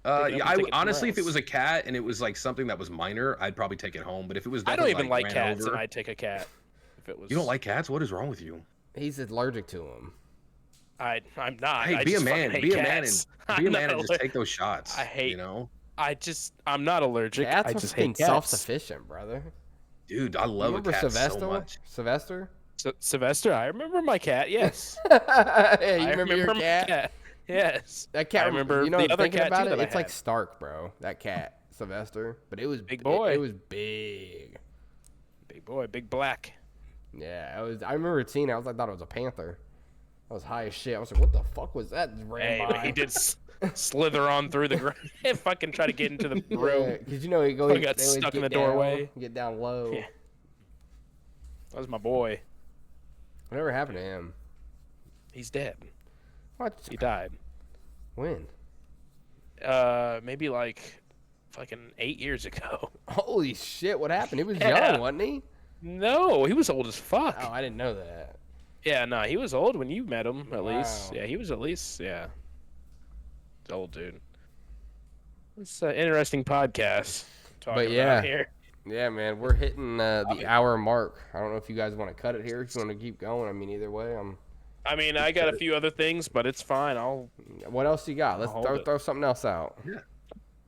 B: yeah,
C: up and take it
B: honestly, if
C: somewhere
B: it was a cat and it was like something that was minor, I'd probably take it home. But if it was,
C: I don't
B: definitely,
C: even like
B: ran
C: cats,
B: over-
C: and I'd take a cat if it was.
B: You don't like cats? What is wrong with you?
A: He's allergic to him.
C: I'm not.
B: Hey,
C: I
B: be a
C: just
B: man.
C: fucking
B: Be
C: hate
B: a man
C: cats.
B: and be a
C: I'm
B: man
C: not
B: and just
C: aller-
B: take those shots.
C: I hate-
B: You know,
C: I'm not allergic.
A: Cats
C: I
A: are
C: just
A: fucking
C: hate cats.
A: self-sufficient, brother.
B: dude, I love a
A: Remember
B: cat
A: Sylvester?
B: so much.
A: Sylvester?
C: Sylvester, I remember my cat. Yes.
A: Yeah, you
C: I
A: remember your
C: my
A: cat?
C: Yes.
A: That cat.
C: I remember
A: You know,
C: the other
A: thinking
C: cat
A: about
C: too
A: it,
C: that I
A: it's like
C: had.
A: Stark, bro. That cat, Sylvester. But it was
C: Big boy.
A: It was big.
C: Big boy, big black.
A: Yeah, it was. I remember seeing it. I thought it was a panther. I was high as shit. I was like, "What the fuck was that?" Just ran
C: Hey,
A: by.
C: he did slither on through the ground and fucking try to get into the room.
A: Because you know he go.
C: Probably got
A: they always
C: stuck in
A: get
C: the doorway.
A: down, get down low.
C: Yeah. That was my boy.
A: Whatever happened to him?
C: He's dead.
A: What?
C: He died.
A: When?
C: Maybe like fucking 8 years ago.
A: Holy shit! What happened? He was
C: Yeah.
A: young, wasn't he?
C: No, he was old as fuck.
A: Oh, I didn't know that.
C: Yeah, no, he was old when you met him, at least.
A: Wow.
C: Yeah, he was at least, yeah. He's old, dude. It's an interesting podcast. Talking
A: But yeah.
C: about here.
A: Yeah, man, we're hitting the hour mark. I don't know if you guys want to cut it here. If you want to keep going, I mean, either way,
C: I mean, I got a few other things, but it's fine.
A: What else you got? Let's
C: hold it.
A: throw something else out.
B: Yeah.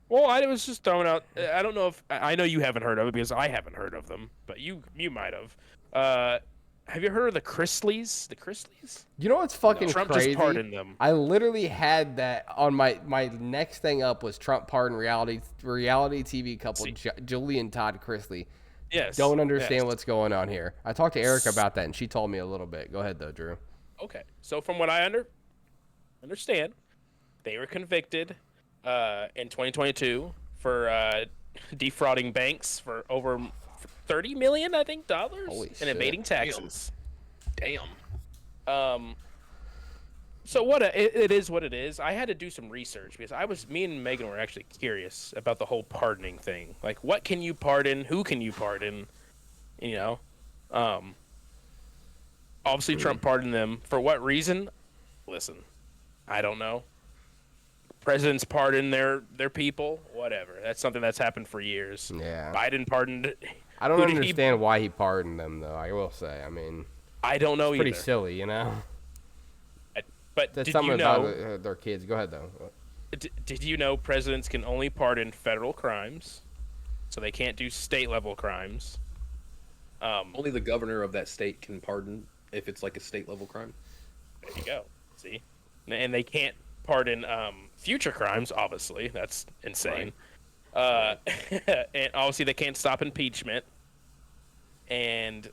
C: Well, I was just throwing out. I don't know if I know you haven't heard of it because I haven't heard of them, but you might have. Have you heard of the Chrisleys? The Chrisleys?
A: You know what's fucking
C: Trump
A: crazy?
C: just pardoned them.
A: I literally had that on my next thing up was Trump pardon reality TV couple Julie and Todd Chrisley.
C: Yes.
A: Don't understand what's going on here. I talked to Erica about that, and she told me a little bit. Go ahead, though, Drew.
C: Okay. So from what I understand, they were convicted in 2022 for defrauding banks for over $30 million, I think,
A: Holy
C: and
A: shit.
C: evading taxes.
B: Damn.
C: So it is what it is. I had to do some research because me and Megan were actually curious about the whole pardoning thing. Like, what can you pardon? Who can you pardon? You know, obviously Trump pardoned them. For what reason? Listen, I don't know. Presidents pardon their people, whatever. That's something that's happened for years.
A: Yeah.
C: Biden pardoned.
A: I don't understand why he pardoned them, though. I will say. I mean,
C: I don't know
A: it's pretty
C: either.
A: silly, you know.
C: But
A: That's
C: did
A: something
C: you know?
A: about their kids. Go ahead, though.
C: Did you know presidents can only pardon federal crimes, so they can't do state level crimes?
B: Only the governor of that state can pardon if it's like a state level crime.
C: There you go. See, and they can't pardon future crimes. Obviously, that's insane.
B: Right.
C: And obviously, they can't stop impeachment. And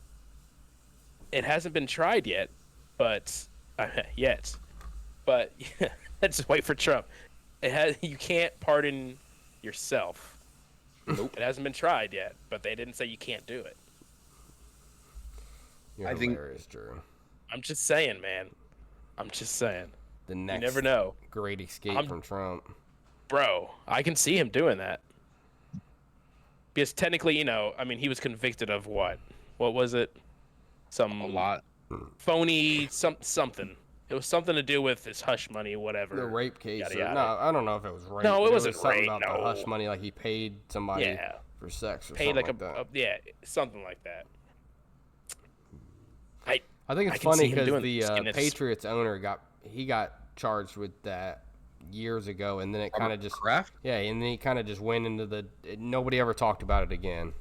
C: it hasn't been tried yet, but let's just wait for Trump. You can't pardon yourself.
B: Nope.
C: It hasn't been tried yet, but they didn't say you can't do it.
A: You're
B: I think-
A: hilarious, Drew.
C: I'm just saying, man. I'm just saying.
A: The next
C: You never know.
A: great escape from Trump.
C: Bro, I can see him doing that. Because technically, I mean, he was convicted of what? What was it?
B: A lot.
C: Phony something. It was something to do with his hush money, whatever.
A: The rape case.
C: Yada,
A: or-
C: yada.
A: No, I don't know if it was rape.
C: No, it
A: There
C: wasn't
A: was something
C: rape,
A: about
C: no.
A: the hush money, like he paid somebody
C: Yeah.
A: for sex or
C: Paid
A: something
C: like
A: that.
C: yeah, something like that.
A: I think
C: I
A: it's
C: can
A: funny
C: see him
A: because
C: doing
A: the
C: this, and it's-
A: Patriots owner got charged with that years ago, and then it kind of just
B: Kraft?
A: and then he kind of just went into nobody ever talked about it again.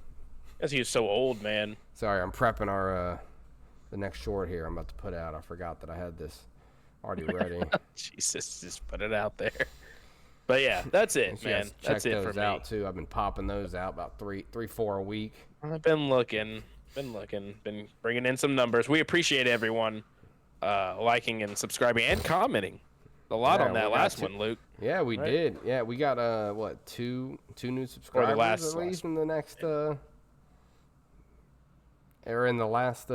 C: Because he was so old, man.
A: Sorry, I'm prepping our the next short here. I'm about to put out. I forgot that I had this already ready.
C: Jesus, just put it out there. But yeah, that's
A: You
C: it,
A: guys
C: man.
A: check
C: That's it for
A: those
C: me.
A: out too. I've been popping those out about three, 4 a week.
C: I've been looking, been bringing in some numbers. We appreciate everyone liking and subscribing and commenting. A lot
A: Yeah,
C: on that
A: we got
C: last
A: two-
C: one, Luke.
A: Yeah, we
C: Right.
A: did. Yeah, we got two new subscribers
C: last
A: at least
C: one.
A: in the next or in the last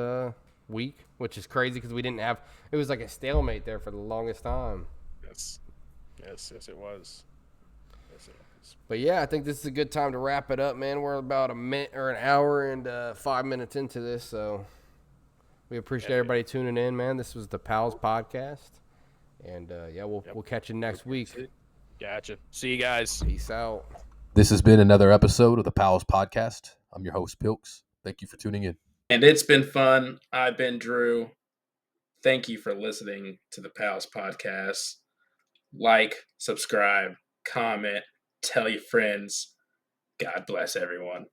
A: week, which is crazy because we didn't have. It was like a stalemate there for the longest time.
C: Yes, it was. Yes, it was.
A: But yeah, I think this is a good time to wrap it up, man. We're about a minute or an hour and 5 minutes into this, so we appreciate everybody tuning in, man. This was the Pals Podcast, and we'll catch you next week.
C: Gotcha. See you guys.
A: Peace out.
B: This has been another episode of the Pals Podcast. I'm your host, Pilks. Thank you for tuning in.
C: And it's been fun. I've been Drew. Thank you for listening to the Pals Podcast. Like, subscribe, comment, tell your friends. God bless everyone.